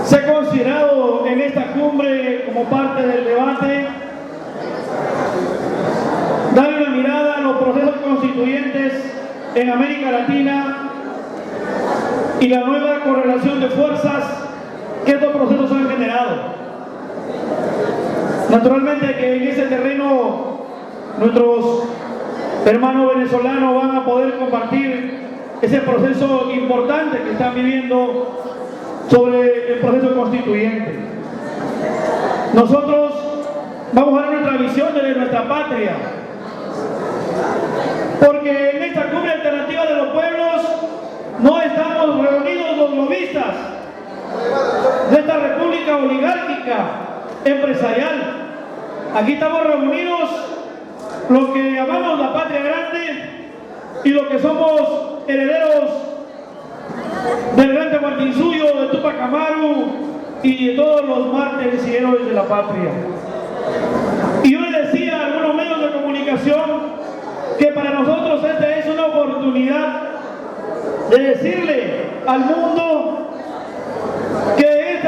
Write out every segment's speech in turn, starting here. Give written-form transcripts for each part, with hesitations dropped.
Se ha considerado en esta cumbre como parte del debate dar una mirada a los procesos constituyentes en América Latina y la nueva correlación de fuerzas que estos procesos han generado. Naturalmente que en ese terreno nuestros hermanos venezolanos van a poder compartir ese proceso importante que están viviendo sobre el proceso constituyente. Nosotros vamos a dar nuestra visión de nuestra patria, porque en esta cumbre alternativa de los pueblos no estamos reunidos los lobistas de esta república oligárquica empresarial. Aquí estamos reunidos los que amamos la patria grande y los que somos herederos del gran Tahuantinsuyo, de Tupac Amaru y de todos los mártires y héroes de la patria. Y yo le decía a algunos medios de comunicación que para nosotros esta es una oportunidad de decirle al mundo que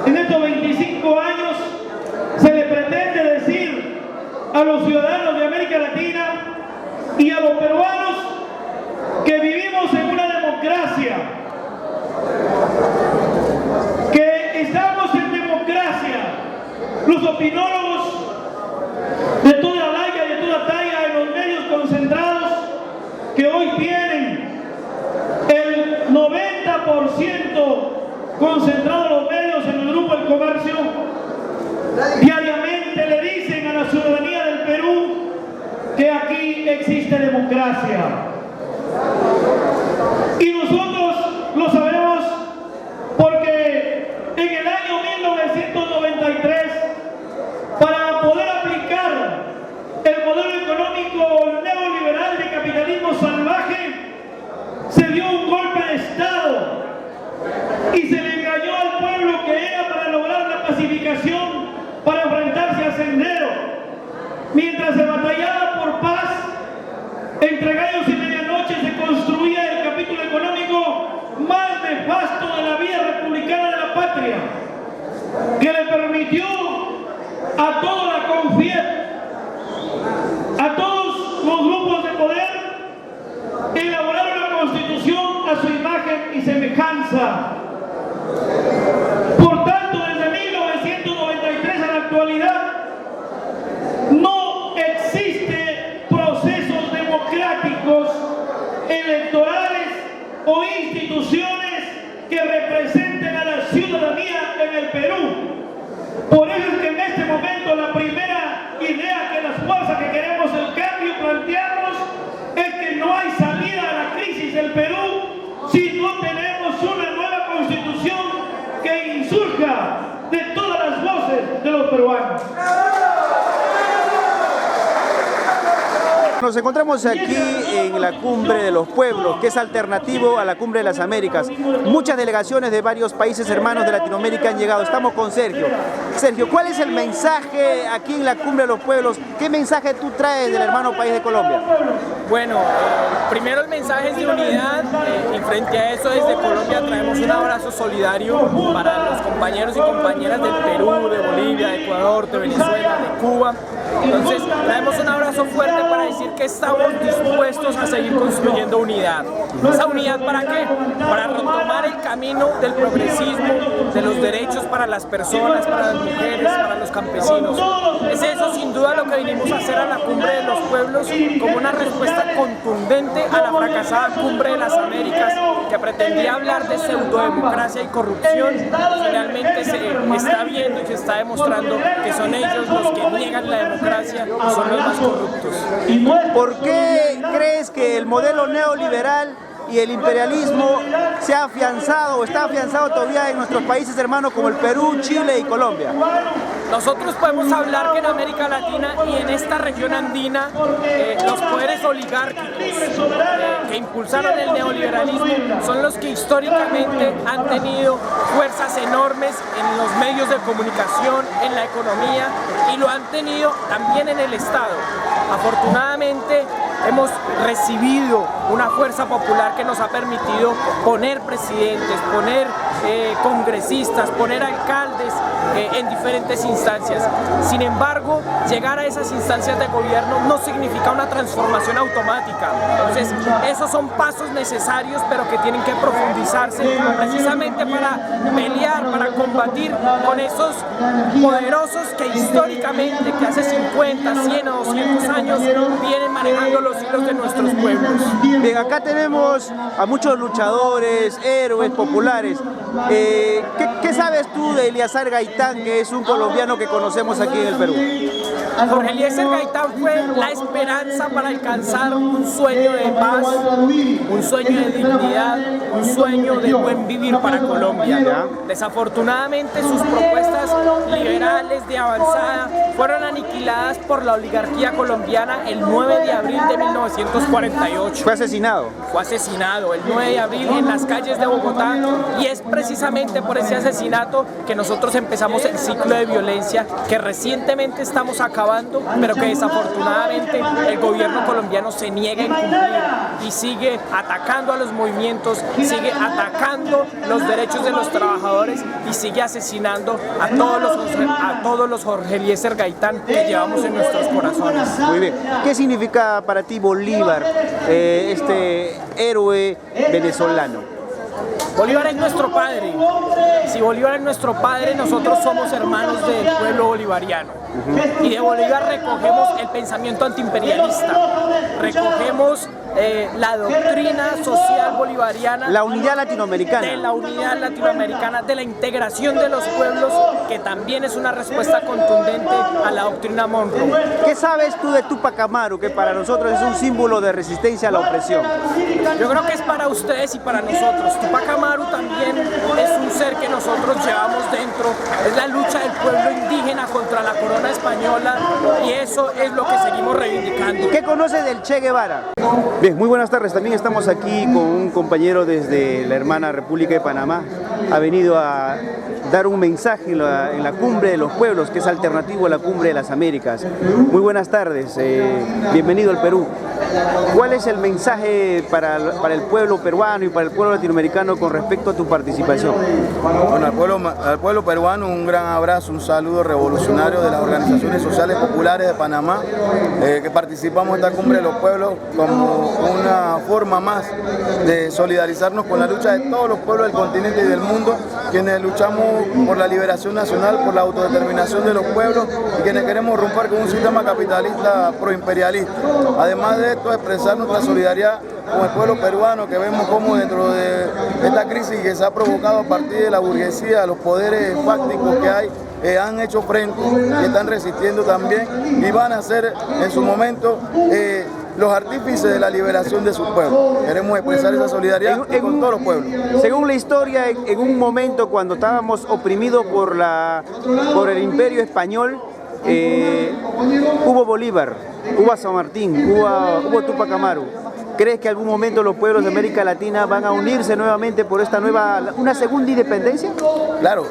en estos 25 años se le pretende decir a los ciudadanos de América Latina y a los peruanos que vivimos en una democracia, que estamos en democracia. Los opinólogos de toda laya y de toda talla en los medios concentrados que hoy tienen el 90% concentrado en los medios en el grupo El Comercio, diariamente le dicen a la ciudadanía del Perú que aquí existe democracia. Y nosotros lo sabemos porque en el año 1993, para poder aplicar el modelo económico neoliberal de capitalismo salvaje, se dio un golpe de Estado y se le engañó al pueblo que era para lograr la pacificación, para enfrentarse a Sendero. Mientras se batallaba por paz, entre gallos y medianoche se construía el capítulo económico más nefasto de la vida republicana de la patria, que le permitió a toda la CONFIEP, a todos los grupos de poder, elaborar una constitución a su imagen y semejanza. Por tanto, desde 1993 a la actualidad, no existe procesos democráticos, electorales o instituciones que representen a la ciudadanía en el Perú. Por eso es que en este momento la primera idea que las fuerzas que queremos el cambio planteamos es que no hay salida a la crisis del Perú si no tenemos una nueva constitución que insurja de todas las voces de los peruanos. Nos encontramos aquí en la Cumbre de los Pueblos, que es alternativo a la Cumbre de las Américas. Muchas delegaciones de varios países hermanos de Latinoamérica han llegado. Estamos con Sergio. Sergio, ¿cuál es el mensaje aquí en la Cumbre de los Pueblos? ¿Qué mensaje tú traes del hermano país de Colombia? Bueno, primero el mensaje es de unidad y frente a eso desde Colombia traemos un abrazo solidario para los compañeros y compañeras del Perú, de Bolivia, de Ecuador, de Venezuela, de Cuba. Entonces traemos un abrazo fuerte para decir que estamos dispuestos a seguir construyendo unidad. ¿Esa unidad para qué? Para retomar el camino del progresismo, de los derechos para las personas, para las mujeres, para los campesinos. Es eso sin duda lo que vinimos a hacer a la Cumbre de los Pueblos como una respuesta contundente a la fracasada Cumbre de las Américas que pretendía hablar de pseudodemocracia y corrupción. Finalmente se está viendo y se está demostrando que son ellos los que niegan la democracia y son los más corruptos. ¿Por qué crees que el modelo neoliberal y el imperialismo se ha afianzado o está afianzado todavía en nuestros países hermanos como el Perú, Chile y Colombia? Nosotros podemos hablar que en América Latina y en esta región andina los poderes oligárquicos que impulsaron el neoliberalismo son los que históricamente han tenido fuerzas enormes en los medios de comunicación, en la economía y lo han tenido también en el Estado. Afortunadamente hemos recibido una fuerza popular que nos ha permitido poner presidentes, poner congresistas, poner alcaldes en diferentes instancias. Sin embargo, llegar a esas instancias de gobierno no significa una transformación automática. Entonces, esos son pasos necesarios, pero que tienen que profundizarse precisamente para pelear, para combatir con esos poderosos que históricamente, que hace 50, 100 o 200 años vienen manejando los hilos de nuestros pueblos. Bien, acá tenemos a muchos luchadores, héroes populares. ¿Qué sabes tú de Eliezer Gaitán, que es un colombiano que conocemos aquí en el Perú? Jorge Eliezer Gaitán fue la esperanza para alcanzar un sueño de paz, un sueño de dignidad, un sueño de buen vivir para Colombia. Desafortunadamente sus propuestas liberales de avanzada fueron aniquiladas por la oligarquía colombiana el 9 de abril de 1948. Fue asesinado. Fue asesinado el 9 de abril en las calles de Bogotá, y es precisamente por ese asesinato que nosotros empezamos el ciclo de violencia que recientemente estamos acabando, pero que desafortunadamente el gobierno colombiano se niega a incumplir y sigue atacando a los movimientos, sigue atacando los derechos de los trabajadores y sigue asesinando a todos los Jorge Eliezer Gaitán que llevamos en nuestros corazones. Muy bien. ¿Qué significa para ti Bolívar, este héroe venezolano? Bolívar es nuestro padre. Si Bolívar es nuestro padre, nosotros somos hermanos del pueblo bolivariano. Y de Bolívar recogemos el pensamiento antiimperialista, recogemos la doctrina social bolivariana, la unidad latinoamericana, de la unidad latinoamericana, de la integración de los pueblos, que también es una respuesta contundente a la doctrina Monroe. ¿Qué sabes tú de Tupac Amaru, que para nosotros es un símbolo de resistencia a la opresión? Yo creo que es para ustedes y para nosotros. Tupac Amaru también es un ser que nosotros llevamos dentro, es la lucha del pueblo indígena contra la corona española, y eso es lo que seguimos reivindicando. ¿Qué conoces del Che Guevara? Bien, muy buenas tardes. También estamos aquí con un compañero desde la hermana República de Panamá. Ha venido a dar un mensaje en la Cumbre de los Pueblos, que es alternativo a la Cumbre de las Américas. Muy buenas tardes, bienvenido al Perú. ¿Cuál es el mensaje para el pueblo peruano y para el pueblo latinoamericano con respecto a tu participación? Bueno, al pueblo peruano un gran abrazo, un saludo revolucionario de las organizaciones sociales populares de Panamá, que participamos en esta Cumbre de los Pueblos como una forma más de solidarizarnos con la lucha de todos los pueblos del continente y del mundo, quienes luchamos por la liberación nacional, por la autodeterminación de los pueblos, y quienes queremos romper con un sistema capitalista proimperialista. Además de esto, expresar nuestra solidaridad con el pueblo peruano, que vemos como dentro de esta crisis que se ha provocado a partir de la burguesía, los poderes fácticos que hay, han hecho frente y están resistiendo también, y van a ser en su momento los artífices de la liberación de sus pueblos. Queremos expresar esa solidaridad con todos los pueblos. Según la historia, en un momento cuando estábamos oprimidos por el Imperio Español, hubo Bolívar, hubo San Martín, hubo Tupac Amaru. ¿Crees que en algún momento los pueblos de América Latina van a unirse nuevamente por una segunda independencia? Claro,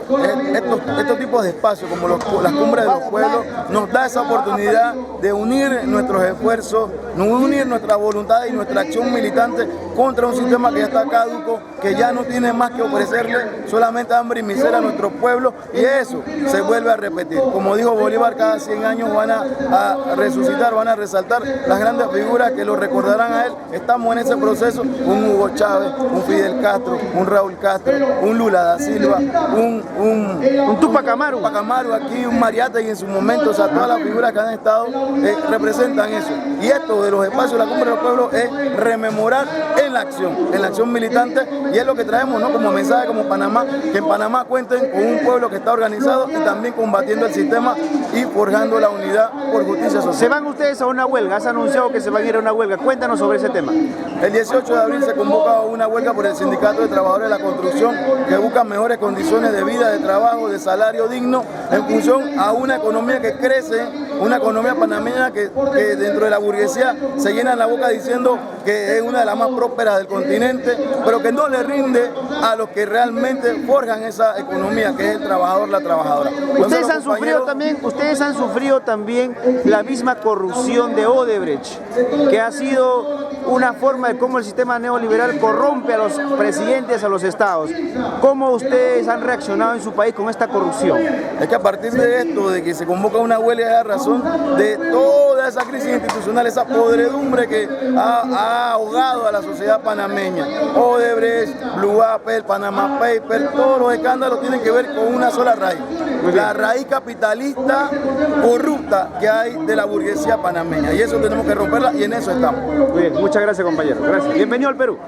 estos tipos de espacios como las cumbres de los pueblos nos da esa oportunidad de unir nuestros esfuerzos, unir nuestra voluntad y nuestra acción militante contra un sistema que ya está caduco, que ya no tiene más que ofrecerle solamente hambre y miseria a nuestro pueblo, y eso se vuelve a repetir. Como dijo Bolívar, cada 100 años van a resucitar, van a resaltar las grandes figuras que lo recordarán a él. Estamos en ese proceso, un Hugo Chávez, un Fidel Castro, un Raúl Castro, un Lula da Silva, un Tupac Amaru. Tupac Amaru aquí, un Mariátegui en su momento, o sea, todas las figuras que han estado representan eso. Y esto de los espacios de la Cumbre de los Pueblos es rememorar en la acción militante, y es lo que traemos, ¿no?, como mensaje como Panamá, que en Panamá cuenten con un pueblo que está organizado y también combatiendo el sistema y forjando la unidad por justicia social. ¿Se van ustedes a una huelga? Has anunciado que se van a ir a una huelga. Cuéntanos sobre ese tema. El 18 de abril se convoca una huelga por el Sindicato de Trabajadores de la Construcción, que buscan mejores condiciones de vida, de trabajo, de salario digno, en función a una economía que crece, una economía panameña que dentro de la burguesía se llena la boca diciendo que es una de las más prósperas del continente, pero que no le rinde a los que realmente forjan esa economía, que es el trabajador, la trabajadora. Ustedes han sufrido también la misma corrupción de Odebrecht, que ha sido una forma de cómo el sistema neoliberal corrompe a los presidentes, a los estados. ¿Cómo ustedes han reaccionado en su país con esta corrupción? Es que a partir de esto, de que se convoca una huelga, es la razón de toda esa crisis institucional, esa podredumbre que ha ahogado a la sociedad panameña. Odebrecht, Blue Apple, Panama Paper, todos los escándalos tienen que ver con una sola raíz. La raíz capitalista corrupta que hay de la burguesía panameña. Y eso tenemos que romperla y en eso estamos. Muy bien, muchas gracias, compañero. Gracias. Bienvenido al Perú.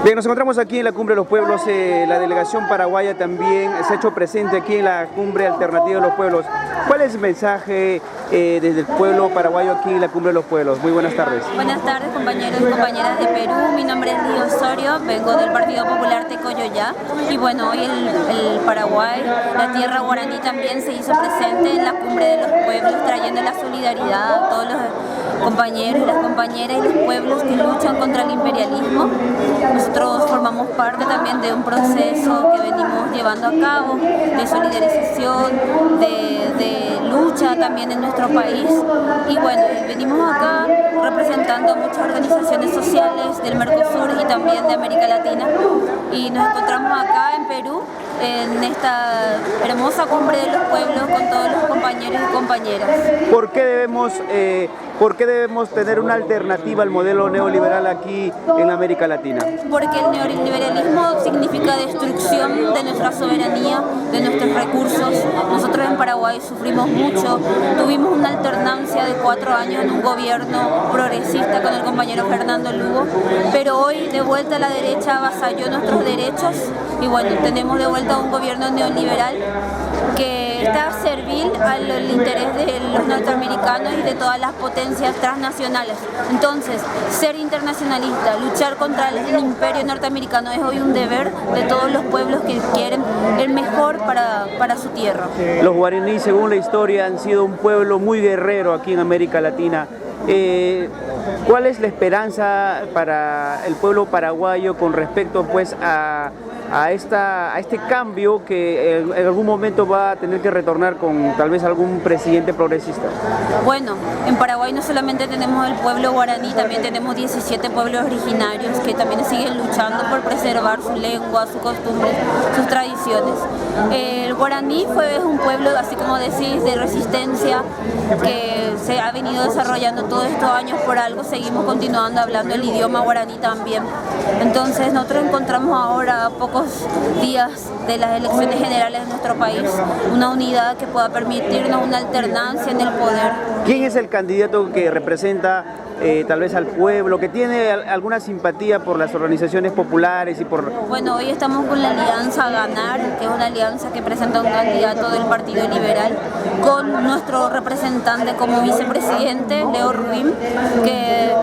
Bien, nos encontramos aquí en la Cumbre de los Pueblos. La delegación paraguaya también se ha hecho presente aquí en la Cumbre Alternativa de los Pueblos. ¿Cuál es el mensaje desde el pueblo paraguayo aquí en la Cumbre de los Pueblos? Muy buenas tardes. Buenas tardes, compañeros y compañeras de Perú. Mi nombre es Lío Osorio, vengo del Partido Popular Tecoyoyá. Y bueno, hoy el Paraguay, la tierra guaraní también se hizo presente en la Cumbre de los Pueblos, trayendo la solidaridad a todos los compañeros y las compañeras y los pueblos que luchan contra el imperialismo. Nosotros formamos parte también de un proceso que venimos llevando a cabo de solidarización, de lucha también en nuestro país. Y bueno, venimos acá representando a muchas organizaciones sociales del Mercosur y también de América Latina. Y nos encontramos acá en Perú, en esta hermosa Cumbre de los Pueblos con todos los compañeros y compañeras. ¿Por qué debemos tener una alternativa al modelo neoliberal aquí en América Latina? Porque el neoliberalismo significa destrucción de nuestra soberanía, de nuestros recursos. Nosotros en Paraguay sufrimos mucho, tuvimos una alternancia de 4 años en un gobierno progresista con el compañero Fernando Lugo, pero hoy de vuelta la derecha avasalló nuestros derechos y bueno, tenemos de vuelta un gobierno neoliberal que está servil al interés de los norteamericanos y de todas las potencias transnacionales. Entonces, ser internacionalista, luchar contra el imperio norteamericano es hoy un deber de todos los pueblos que quieren el mejor para su tierra. Los guaraníes, según la historia, han sido un pueblo muy guerrero aquí en América Latina. ¿Cuál es la esperanza para el pueblo paraguayo con respecto pues a este cambio que en algún momento va a tener que retornar con tal vez algún presidente progresista? Bueno, en Paraguay no solamente tenemos el pueblo guaraní, también tenemos 17 pueblos originarios que también siguen luchando por preservar su lengua, sus costumbres, sus tradiciones. El guaraní es un pueblo, así como decís, de resistencia que se ha venido desarrollando todos estos años. Por algo seguimos continuando hablando el idioma guaraní también. Entonces nosotros encontramos ahora, a pocos días de las elecciones generales de nuestro país, una unidad que pueda permitirnos una alternancia en el poder. ¿Quién es el candidato que representa tal vez al pueblo, que tiene alguna simpatía por las organizaciones populares y por...? Bueno, hoy estamos con la Alianza Ganar, que es una alianza que presenta un candidato del Partido Liberal, con nuestro representante como vicepresidente, Leo Rubín, que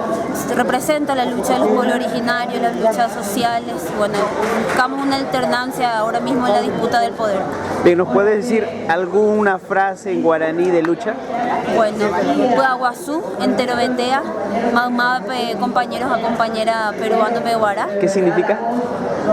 representa la lucha de los pueblos originarios, las luchas sociales. Bueno, buscamos una alternancia ahora mismo en la disputa del poder. ¿Nos puedes decir alguna frase en guaraní de lucha? Bueno, Puaguazú, entero betea, mamá, compañeros a compañera peruano peguara. ¿Qué significa?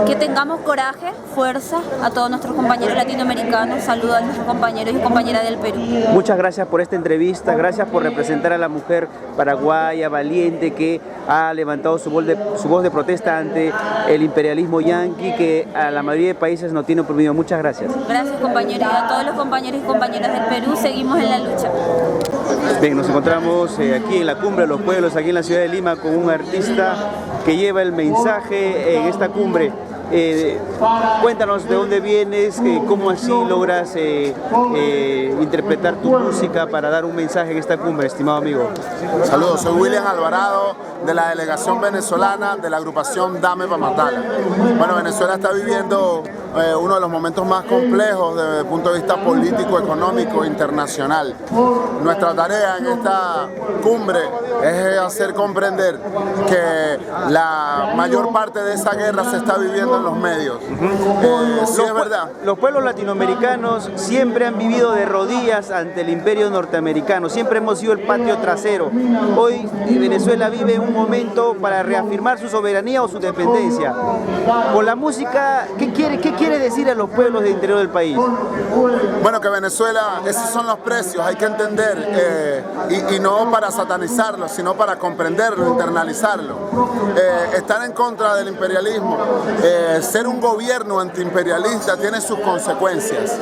Que tengamos coraje, fuerza a todos nuestros compañeros latinoamericanos. Saludos a nuestros compañeros y compañeras del Perú. Muchas gracias por esta entrevista, gracias por representar a la mujer paraguaya valiente que ha levantado su voz de protesta ante el imperialismo yanqui que a la mayoría de países no tiene oprimido. Muchas gracias. Gracias, compañeros, y a todos los compañeros y compañeras del Perú. Seguimos en la lucha. Bien, nos encontramos aquí en la Cumbre de los Pueblos, aquí en la ciudad de Lima, con un artista que lleva el mensaje en esta cumbre. Cuéntanos de dónde vienes, cómo así logras interpretar tu música para dar un mensaje en esta cumbre, estimado amigo. Saludos, soy William Alvarado de la delegación venezolana de la agrupación Dame Pa' Matarla. Bueno, Venezuela está viviendo uno de los momentos más complejos desde el punto de vista político, económico, internacional. Nuestra tarea en esta cumbre es hacer comprender que la mayor parte de esa guerra se está viviendo en los medios. Sí, es verdad. Los pueblos latinoamericanos siempre han vivido de rodillas ante el imperio norteamericano, siempre hemos sido el patio trasero. Hoy Venezuela vive un momento para reafirmar su soberanía o su dependencia. Con la música, ¿qué quiere quiere decir a los pueblos del interior del país? Bueno, que Venezuela, esos son los precios, hay que entender, y no para satanizarlo, sino para comprenderlo, internalizarlo. Estar en contra del imperialismo, ser un gobierno antiimperialista tiene sus consecuencias.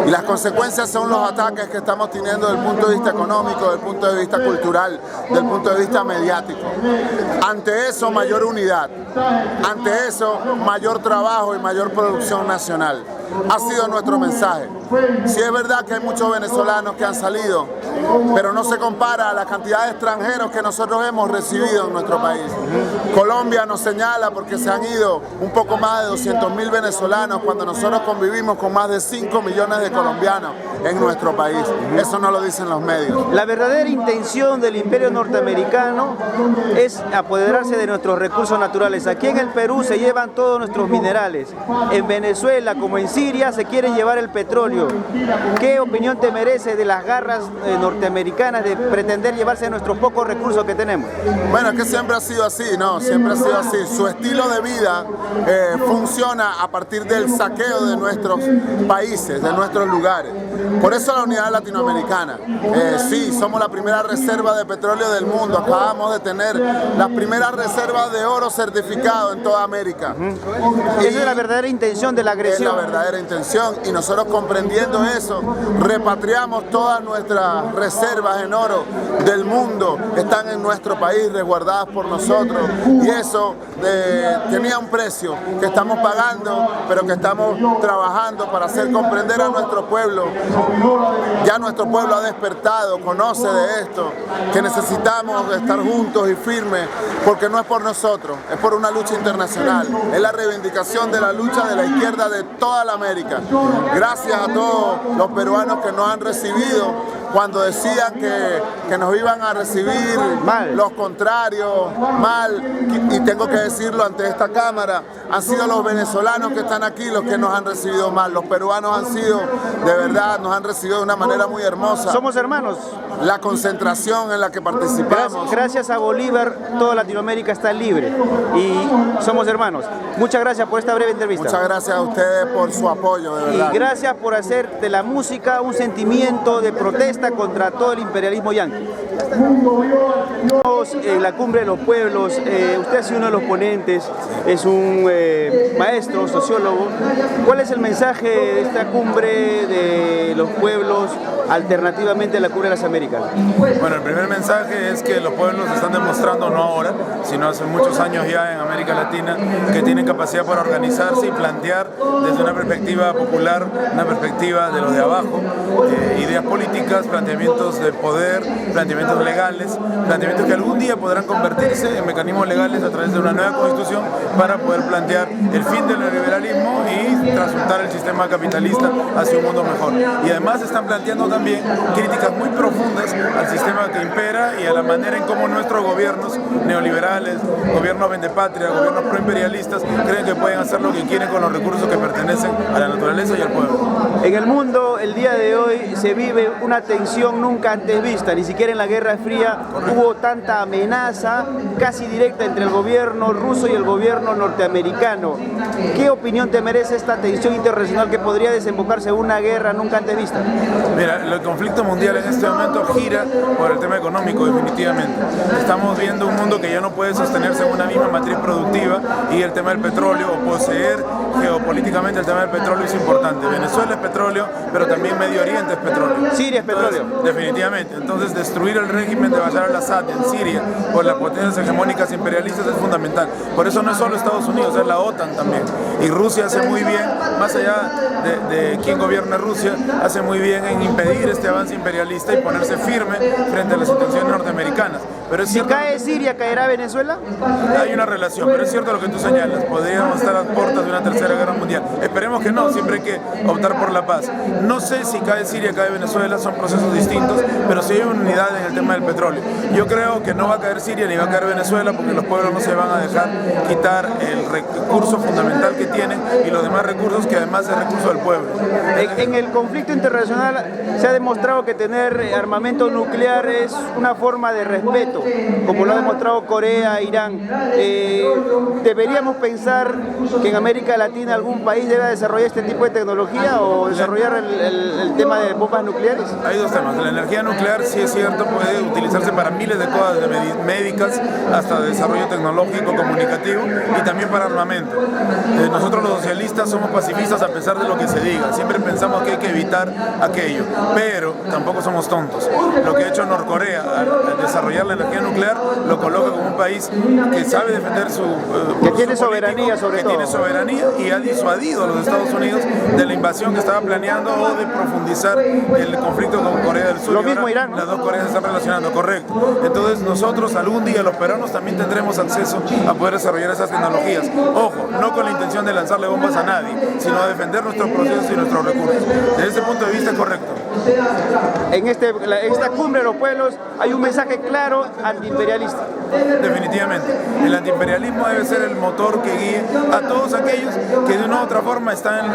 Y las consecuencias son los ataques que estamos teniendo desde el punto de vista económico, desde el punto de vista cultural, desde el punto de vista mediático. Ante eso, mayor unidad. Ante eso, mayor trabajo y mayor producción nacional. Ha sido nuestro mensaje. Sí es verdad que hay muchos venezolanos que han salido, pero no se compara a la cantidad de extranjeros que nosotros hemos recibido en nuestro país. Colombia nos señala porque se han ido un poco más de 200.000 venezolanos cuando nosotros convivimos con más de 5 millones de colombianos en nuestro país. Eso no lo dicen los medios. La verdadera intención del imperio norteamericano es apoderarse de nuestros recursos naturales. Aquí en el Perú se llevan todos nuestros minerales. En Venezuela, como en Siria, se quieren llevar el petróleo. ¿Qué opinión te merece de las garras norteamericanas de pretender llevarse nuestros pocos recursos que tenemos? Bueno, es que siempre ha sido así, ¿no? Siempre ha sido así. Su estilo de vida funciona a partir del saqueo de nuestros países, de nuestros lugares. Por eso la unidad latinoamericana. Sí, somos la primera reserva de petróleo del mundo. Acabamos de tener las primeras reservas de oro certificado en toda América. Esa es la verdadera intención de la agresión. Es la verdadera intención, y nosotros comprendiendo eso, repatriamos todas nuestras reservas en oro del mundo, están en nuestro país resguardadas por nosotros, y eso tenía un precio que estamos pagando, pero que estamos trabajando para hacer comprender a nuestro pueblo. Ya nuestro pueblo ha despertado, conoce de esto, que necesitamos estar juntos y firmes, porque no es por nosotros, es por una lucha internacional, es la reivindicación de la lucha de la izquierda de toda la América. Gracias a todos los peruanos que nos han recibido cuando decían que nos iban a recibir mal, los contrarios, mal, y tengo que decirlo ante esta cámara, han sido los venezolanos que están aquí los que nos han recibido mal. Los peruanos han sido, de verdad, nos han recibido de una manera muy hermosa. Somos hermanos. La concentración en la que participamos. Gracias a Bolívar, toda Latinoamérica está libre y somos hermanos. Muchas gracias por esta breve entrevista. Muchas gracias a ustedes por su apoyo, de verdad. Y gracias por hacer de la música un sentimiento de protesta contra todo el imperialismo yanqui. En la Cumbre de los Pueblos, usted ha sido uno de los ponentes, es un maestro, sociólogo. ¿Cuál es el mensaje de esta Cumbre de los Pueblos alternativamente a la Cumbre de las Américas? Bueno, el primer mensaje es que los pueblos están demostrando, no ahora, sino hace muchos años ya en América Latina, que tienen capacidad para organizarse y plantear desde una perspectiva popular, una perspectiva de los de abajo, ideas políticas, planteamientos de poder, planteamientos legales, planteamientos que algún día podrán convertirse en mecanismos legales a través de una nueva constitución para poder plantear el fin del neoliberalismo y transmutar el sistema capitalista hacia un mundo mejor. Y además están planteando también críticas muy profundas al sistema que impera y a la manera en cómo nuestros gobiernos neoliberales, gobiernos vendepatria, gobiernos proimperialistas, creen que pueden hacer lo que quieren con los recursos que pertenecen a la naturaleza y al pueblo. En el mundo, el día de hoy, se vive una tensión nunca antes vista. Ni siquiera en la Guerra Fría hubo tanta amenaza casi directa entre el gobierno ruso y el gobierno norteamericano. ¿Qué opinión te merece esta tensión internacional que podría desembocarse en una guerra nunca antes vista? Mira, el conflicto mundial en este momento gira por el tema económico, definitivamente. Estamos viendo un mundo que ya no puede sostenerse en una misma matriz productiva, y el tema del petróleo, o poseer geopolíticamente el tema del petróleo, es importante. Venezuela es petróleo, pero también Medio Oriente es petróleo. Siria es petróleo. Entonces, definitivamente. Entonces, destruir el régimen de Bashar al-Assad en Siria por las potencias hegemónicas imperialistas es fundamental. Por eso no es solo Estados Unidos, es la OTAN también. Y Rusia hace muy bien, más allá de quién gobierna Rusia, hace muy bien en impedir este avance imperialista y ponerse firme frente a las intenciones norteamericanas. Pero es cierto, si cae Siria, ¿caerá Venezuela? hay una relación, pero es cierto lo que tú señalas, podríamos estar a las puertas de una tercera guerra mundial. Esperemos que no, siempre hay que optar por la paz. No sé si cae Siria, cae Venezuela, son procesos distintos, pero sí hay una unidad en el tema del petróleo. Yo creo que no va a caer Siria ni va a caer Venezuela, porque los pueblos no se van a dejar quitar el recurso fundamental que tienen y los demás recursos, que además es recurso del pueblo. En el conflicto internacional se ha demostrado que tener armamento nuclear es una forma de respeto. alto, como lo ha demostrado Corea, Irán. ¿Deberíamos pensar que en América Latina algún país debe desarrollar este tipo de tecnología o desarrollar el tema de bombas nucleares? Hay dos temas. La energía nuclear, sí es cierto, puede utilizarse para miles de cosas médicas, hasta desarrollo tecnológico, comunicativo y también para armamento. Nosotros los socialistas somos pacifistas a pesar de lo que se diga. Siempre pensamos que hay que evitar aquello, pero tampoco somos tontos. Lo que ha hecho Norcorea al desarrollar la energía nuclear lo coloca como un país que sabe defender su que tiene soberanía sobre todo. Tiene soberanía y ha disuadido a los Estados Unidos de la invasión que estaba planeando o de profundizar el conflicto con Corea del Sur. Lo mismo Irán, ¿no? Las dos Coreas se están relacionando, correcto. Entonces nosotros algún día, los peruanos, también tendremos acceso a poder desarrollar esas tecnologías. Ojo, no con la intención de lanzarle bombas a nadie, sino a defender nuestros procesos y nuestros recursos. Desde ese punto de vista es correcto. En esta cumbre de los pueblos hay un mensaje claro antiimperialista. Definitivamente. El antiimperialismo debe ser el motor que guíe a todos aquellos que de una u otra forma están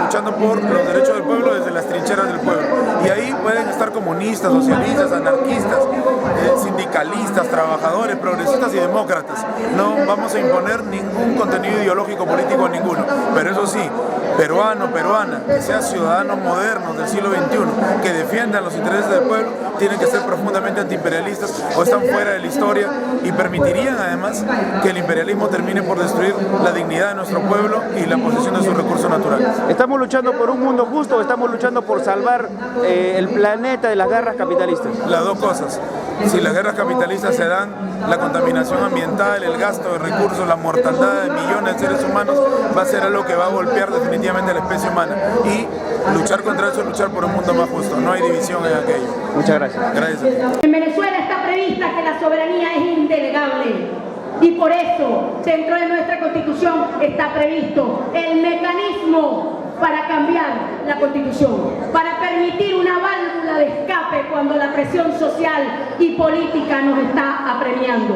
luchando por los derechos del pueblo desde las trincheras del pueblo. Y ahí pueden estar comunistas, socialistas, anarquistas, sindicalistas, trabajadores, progresistas y demócratas. No vamos a imponer ningún contenido ideológico político a ninguno. Pero eso sí, peruano, peruana, que sean ciudadanos modernos del siglo XXI, que defiendan los intereses del pueblo, tienen que ser profundamente antiimperialistas o están fuera de la historia y permitirían además que el imperialismo termine por destruir la dignidad de nuestro pueblo y la posesión de sus recursos naturales. ¿Estamos luchando por un mundo justo o estamos luchando por salvar el planeta de las guerras capitalistas? Las dos cosas. Si las guerras capitalistas se dan, la contaminación ambiental, el gasto de recursos, la mortandad de millones de seres humanos va a ser algo que va a golpear definitivamente a la especie humana. Y luchar contra eso es luchar por un mundo más justo. No hay división en aquello. Muchas gracias. Gracias a ti. En Venezuela está prevista que la soberanía es indelegable y por eso dentro de nuestra Constitución está previsto el mecanismo para cambiar la Constitución, para permitir una válvula de escape cuando la presión social y política nos está apremiando.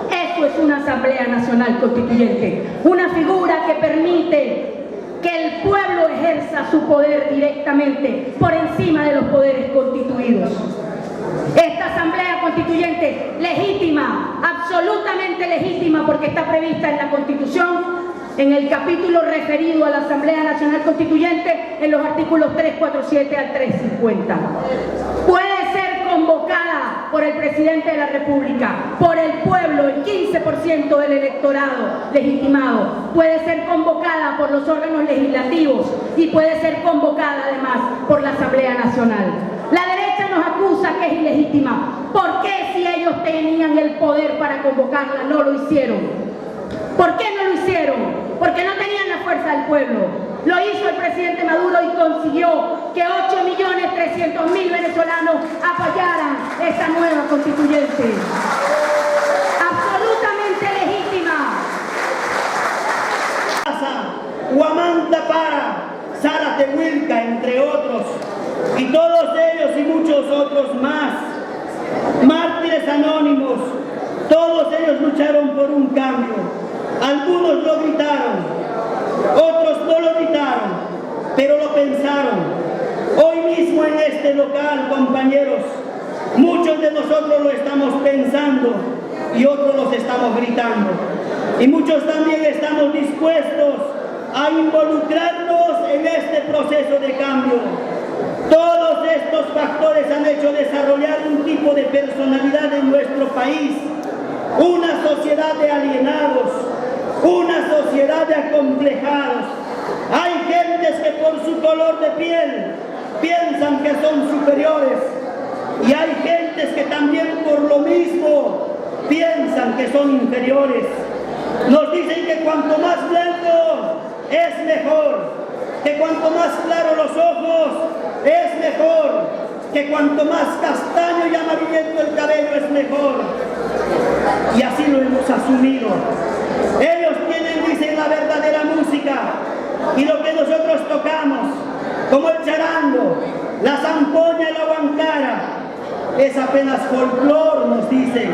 Eso es una Asamblea Nacional Constituyente, una figura que permite que el pueblo ejerza su poder directamente por encima de los poderes constituidos. Esta Asamblea Constituyente, legítima, absolutamente legítima, porque está prevista en la Constitución, en el capítulo referido a la Asamblea Nacional Constituyente, en los artículos 347 al 350. Puede ser convocada por el presidente de la República, por el pueblo, el 15% del electorado legitimado. Puede ser convocada por los órganos legislativos y puede ser convocada además por la Asamblea Nacional. La derecha nos acusa que es ilegítima. ¿Por qué, si ellos tenían el poder para convocarla, no lo hicieron? ¿Por qué no lo hicieron? Porque no tenían la fuerza del pueblo. Lo hizo el presidente Maduro y consiguió que 8.300.000 venezolanos apoyaran esta nueva constituyente. Absolutamente legítima. Huamanta Para, Sara Tehuilca, entre otros, y todos ellos y muchos otros más, mártires anónimos, todos ellos lucharon por un cambio. Algunos lo gritaron, otros no lo gritaron, pero lo pensaron. Hoy mismo en este local, compañeros, muchos de nosotros lo estamos pensando y otros los estamos gritando. Y muchos también estamos dispuestos a involucrarnos en este proceso de cambio. Todos estos factores han hecho desarrollar un tipo de personalidad en nuestro país, una sociedad de alienados, una sociedad de acomplejados. Hay gentes que por su color de piel piensan que son superiores y hay gentes que también por lo mismo piensan que son inferiores. Nos dicen que cuanto más blanco es mejor, que cuanto más claro los ojos es mejor, que cuanto más castaño y amarillento el cabello es mejor. Y así lo hemos asumido. Ellos tienen, dicen, la verdadera música y lo que nosotros tocamos, como el charango, la zampoña y la guancara, es apenas folclor, nos dicen.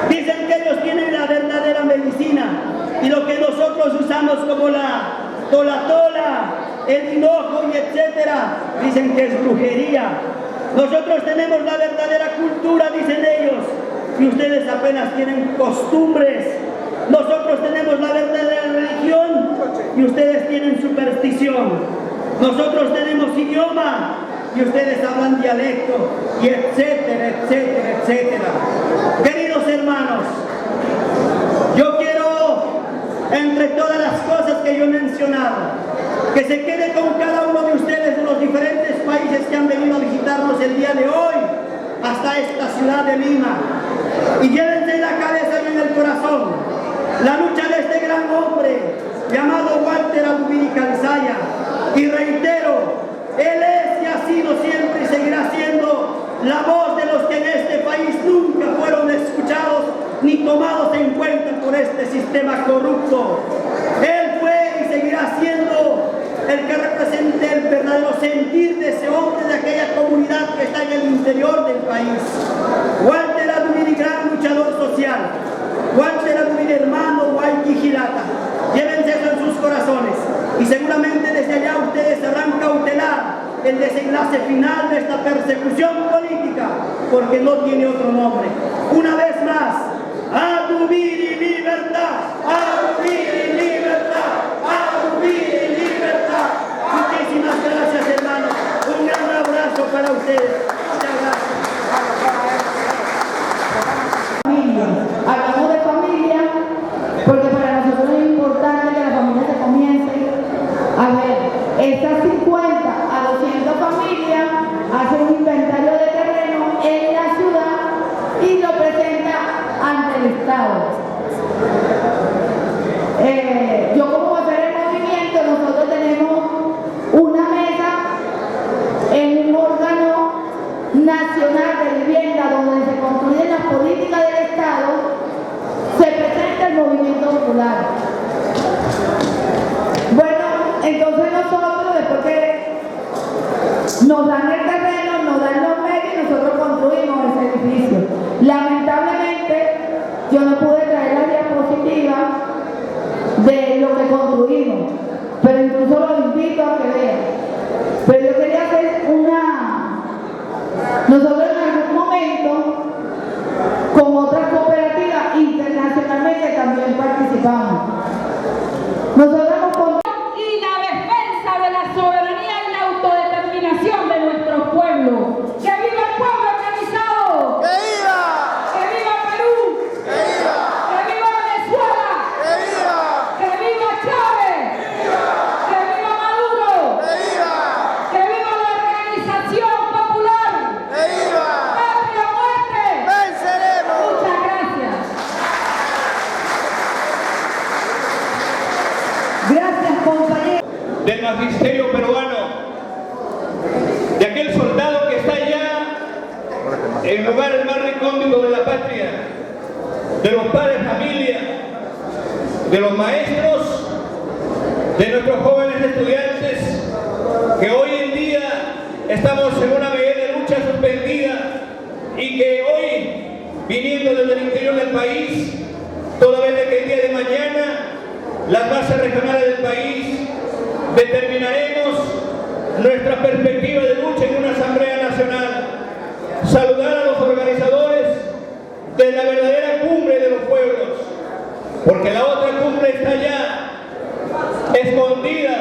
Dicen que ellos tienen la verdadera medicina y lo que nosotros usamos como la tola, el hinojo y etcétera, dicen que es brujería. Nosotros tenemos la verdadera cultura, dicen ellos, y ustedes apenas tienen costumbres. Nosotros tenemos la verdadera religión y ustedes tienen superstición. Nosotros tenemos idioma y ustedes hablan dialecto, y etcétera, etcétera, etcétera. Queridos hermanos, yo quiero, entre todas las cosas que yo he mencionado, que se quede con cada uno de ustedes de los diferentes países que han venido a visitarnos el día de hoy hasta esta ciudad de Lima, y llévense en la cabeza y en el corazón la lucha de este gran hombre llamado Walter Alubiri Calzaya. Y reitero, él es y ha sido siempre y seguirá siendo la voz de los que en este país nunca fueron escuchados ni tomados en cuenta por este sistema corrupto. Él fue y seguirá siendo el que represente el verdadero sentir de ese hombre, de aquella comunidad que está en el interior del país. Walter Alubiri, gran luchador social. Walter Alubiri, hermano Guayquijilata. Llévense eso en sus corazones y seguramente desde allá ustedes sabrán cautelar el desenlace final de esta persecución política, porque no tiene otro nombre. Una vez más, Alubiri libertad, Alubiri libertad, Alubiri libertad. Muchísimas gracias, hermanos. Un gran abrazo para ustedes. Muchas gracias. Hablamos de familia porque para nosotros es importante que la familia se comience a ver. Estas 50 a 200 familias hacen un inventario de terreno en la ciudad y lo presenta ante el Estado. Yo como vocera del movimiento, nosotros tenemos una mesa en un órgano nacional de vivienda donde se construyen las políticas del Estado, se presenta el movimiento popular. Bueno, entonces nosotros, después que nos dan el terreno, nos dan los medios y nosotros construimos ese edificio. Lamentablemente, yo no pude traer la diapositiva de lo que construimos, pero incluso los invito a que vean. Pero yo quería hacer nosotros en algún momento, con otras cooperativas internacionalmente también participamos. Nosotros y la defensa de la soberanía y la autodeterminación de nuestro pueblo. ¡Que viva el pueblo organizado! ¡Que viva! ¡Que viva Perú! ¡Que viva! ¡Que viva Venezuela! ¡Que viva! ¡Que viva Chávez! ¡Que viva! ¡Que viva Maduro! ¡Que viva! ¡Que viva la organización popular! ¡Que viva! ¡Patria o muerte! ¡Venceremos! Muchas gracias. Gracias, compañeros. Del magisterio peruano, de aquel soldado que está allá en lugares más recónditos de la patria, de los padres de familia, de los maestros, de nuestros jóvenes estudiantes, que hoy en día estamos en una medida de lucha suspendida y que hoy, viniendo desde el interior del país, toda vez que el día de mañana las bases regionales del país determinaremos nuestra perspectiva de lucha en una asamblea nacional. Saludar a los organizadores de la verdadera cumbre de los pueblos, porque la otra cumbre está allá, escondida,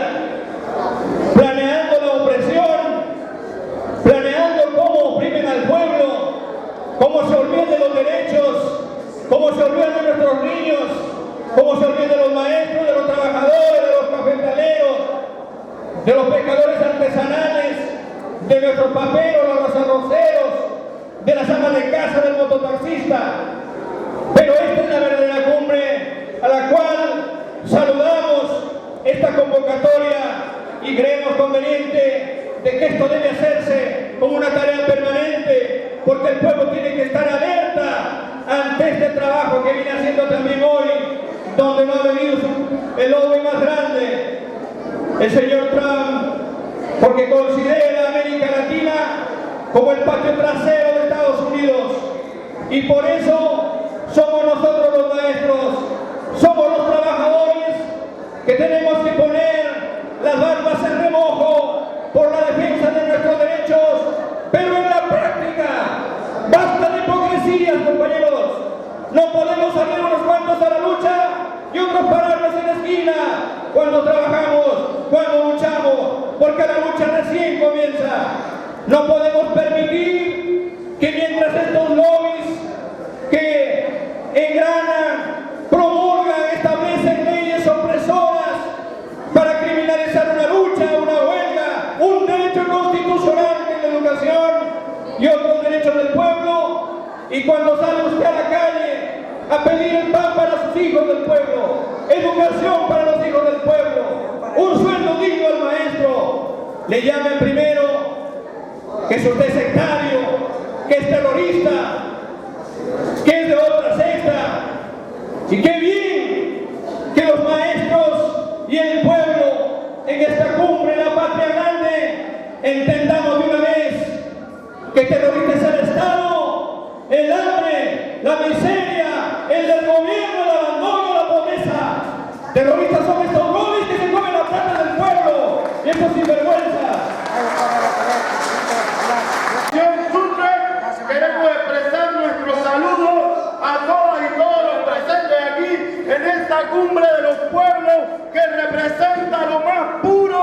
planeando la opresión, planeando cómo oprimen al pueblo, cómo se olvidan de los derechos, cómo se olvidan de nuestros niños, cómo se olvidan de los maestros, de los trabajadores, de los cafetaleros, de los pescadores artesanales, de nuestros paperos, los arroceros, de las amas de casa, del mototaxista. Pero esta es la verdadera cumbre a la cual saludamos esta convocatoria y creemos conveniente de que esto debe hacerse como una tarea permanente, porque el pueblo tiene que estar alerta ante este trabajo que viene haciendo también hoy, donde no ha venido el lobby más grande, el señor Trump, porque considera a América Latina como el patio trasero de Estados Unidos, y por eso somos nosotros los maestros, somos los trabajadores que tenemos que poner las barbas en remojo por la defensa de nuestros derechos, pero en la práctica, basta de hipocresías, compañeros. cuando trabajamos, cuando luchamos, porque la lucha recién comienza. No podemos permitir que mientras estos lobbies que engranan, promulgan, establecen leyes opresoras para criminalizar una lucha, una huelga, un derecho constitucional que es la educación y otros derechos del pueblo, y cuando sale usted a la calle a pedir el pan para sus hijos del pueblo, educación para los hijos del pueblo, un sueldo digno al maestro, le llaman primero que es usted sectario, que es terrorista, que es de otra secta. Y qué bien que los maestros y el pueblo en esta cumbre, la patria grande, entendamos de una vez que terrorista es el Estado, el hambre, la miseria, el desgobierno, el abandono, la pobreza. Terroristas son estos lobbies que se comen la plata del pueblo y estos sinvergüenzas. Queremos expresar nuestro saludo a todas y todos los presentes aquí en esta cumbre de los pueblos que representa lo más puro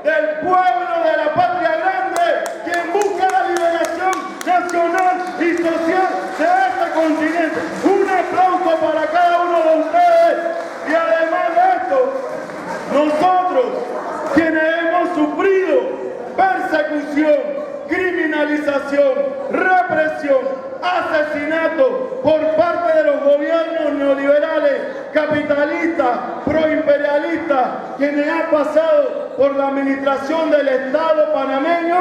del pueblo de la patria grande, quien busca la liberación nacional y social de este continente. Un aplauso para cada uno de ustedes. Y además de esto, nosotros, quienes hemos sufrido persecución, criminalización, represión, asesinato por parte de los gobiernos neoliberales, capitalistas, proimperialistas, quienes han pasado por la administración del Estado panameño,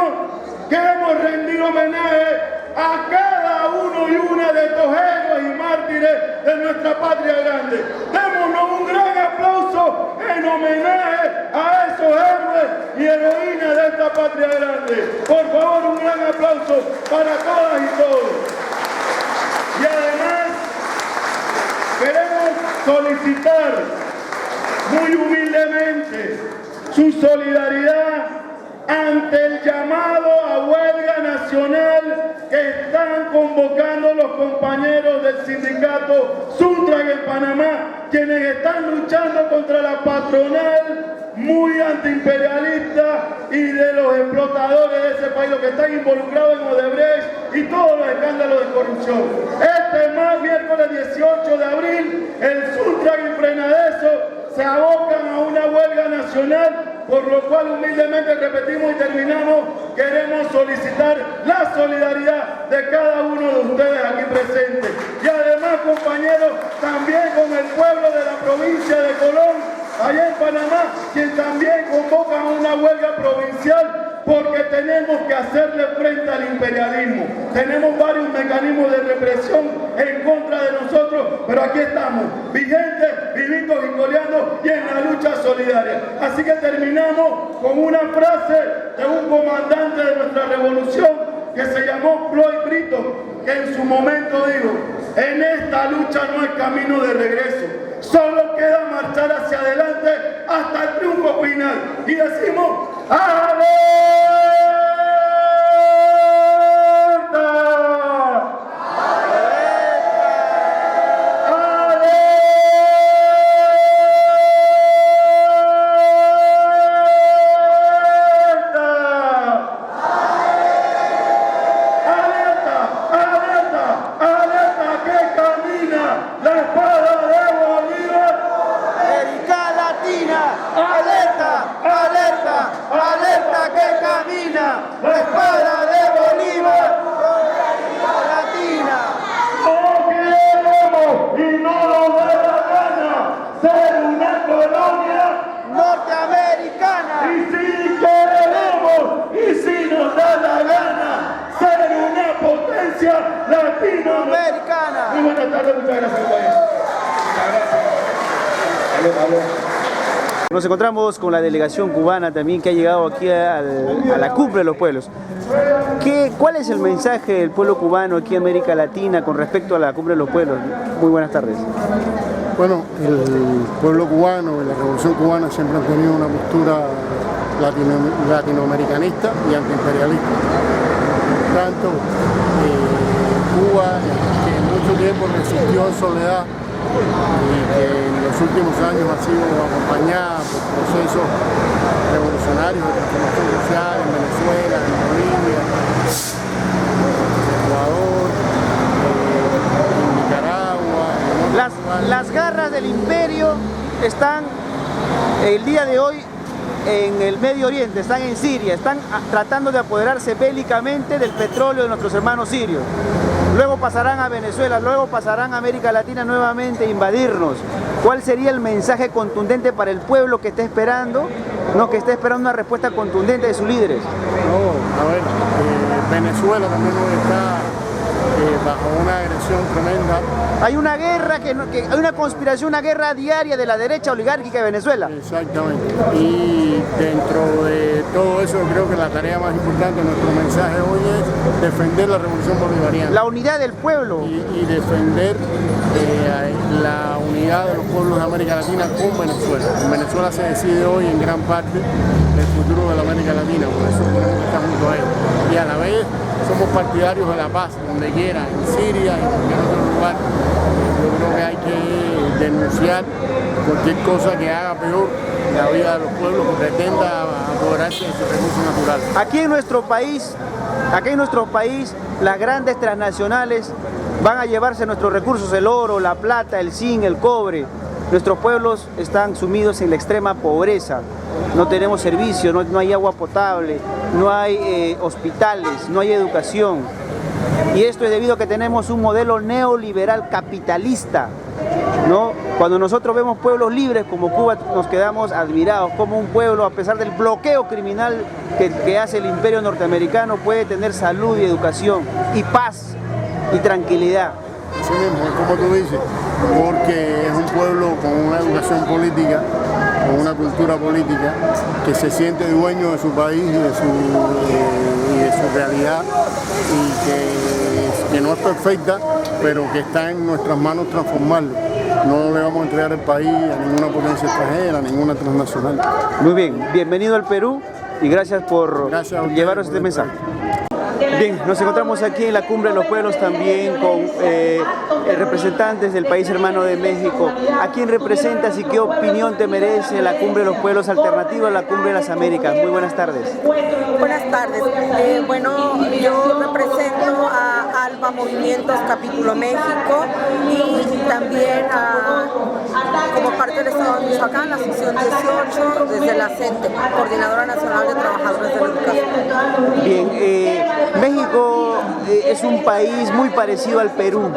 que hemos rendido homenaje a cada uno y una de estos héroes y mártires de nuestra patria grande. Démonos un gran aplauso en homenaje a esos héroes y heroínas de esta patria grande. Por favor, un gran aplauso para todas y todos. Y además, queremos solicitar muy humildemente su solidaridad ante el llamado a huelga nacional que están convocando los compañeros del sindicato Suntrack en Panamá, quienes están luchando contra la patronal muy antiimperialista y de los explotadores de ese país, los que están involucrados en Odebrecht y todos los escándalos de corrupción. Este miércoles 18 de abril, el Suntrack y Frenadeso se abocan a una huelga nacional, por lo cual humildemente repetimos y terminamos, queremos solicitar la solidaridad de cada uno de ustedes aquí presentes. Y además, compañeros, también con el pueblo de la provincia de Colón, allá en Panamá, quien también convoca a una huelga provincial, porque tenemos que hacerle frente al imperialismo. Tenemos varios mecanismos de represión en contra de nosotros, pero aquí estamos, vigentes, vivitos y coleando y en la lucha solidaria. Así que terminamos con una frase de un comandante de nuestra revolución que se llamó Floyd Brito, que en su momento dijo: en esta lucha no hay camino de regreso, solo queda marchar hacia adelante hasta el triunfo final. Y decimos: ¡alerta! Latinoamericana. Muy buenas tardes, muchas gracias. Nos encontramos con la delegación cubana también que ha llegado aquí a la cumbre de los pueblos. ¿Cuál es el mensaje del pueblo cubano aquí en América Latina con respecto a la cumbre de los pueblos? Muy buenas tardes. Bueno, el pueblo cubano y la revolución cubana siempre han tenido una postura latinoamericanista y antiimperialista. Tanto Cuba, que en mucho tiempo resistió en soledad y que en los últimos años ha sido acompañada por procesos revolucionarios de transformación social en Venezuela, en Bolivia, en Ecuador, en Nicaragua. Las garras del imperio están el día de hoy en el Medio Oriente, están en Siria, están tratando de apoderarse bélicamente del petróleo de nuestros hermanos sirios. Luego pasarán a Venezuela, luego pasarán a América Latina nuevamente a invadirnos. ¿Cuál sería el mensaje contundente para el pueblo que está esperando, que está esperando una respuesta contundente de sus líderes? No, a ver, Venezuela también está bajo una agresión tremenda. Hay una guerra, hay una conspiración, una guerra diaria de la derecha oligárquica de Venezuela. Exactamente. Y dentro de todo eso creo que la tarea más importante de nuestro mensaje hoy es defender la revolución bolivariana. La unidad del pueblo. Y defender la unidad de los pueblos de América Latina con Venezuela. En Venezuela se decide hoy en gran parte el futuro de la América Latina, por eso tenemos que estar junto a ellos. Y a la vez somos partidarios de la paz, donde quiera, en Siria, en cualquier otro lugar. Yo creo que hay que denunciar cualquier cosa que haga peor la vida de los pueblos, que pretenda apoderarse de sus recursos naturales. Aquí en nuestro país, las grandes transnacionales van a llevarse nuestros recursos, el oro, la plata, el zinc, el cobre. Nuestros pueblos están sumidos en la extrema pobreza. No tenemos servicios, no hay agua potable, no hay hospitales, no hay educación. Y esto es debido a que tenemos un modelo neoliberal capitalista, ¿no? Cuando nosotros vemos pueblos libres como Cuba, nos quedamos admirados, como un pueblo, a pesar del bloqueo criminal que hace el imperio norteamericano, puede tener salud y educación, y paz y tranquilidad. Así mismo, es como tú dices, porque es un pueblo con una educación política, con una cultura política, que se siente dueño de su país y de su realidad, y que no es perfecta, pero que está en nuestras manos transformarlo. No le vamos a entregar el país a ninguna potencia extranjera, a ninguna transnacional. Muy bien, bienvenido al Perú y gracias por llevarnos este mensaje. Bien, nos encontramos aquí en la Cumbre de los Pueblos también con representantes del país hermano de México. ¿A quién representas y qué opinión te merece la Cumbre de los Pueblos alternativa a la Cumbre de las Américas? Muy buenas tardes. Buenas tardes. Bueno, yo represento a ALBA Movimientos Capítulo México y también como parte del Estado de Michoacán, la sección 18, desde la CENTE, Coordinadora Nacional de Trabajadores de la Educación. Bien, México es un país muy parecido al Perú.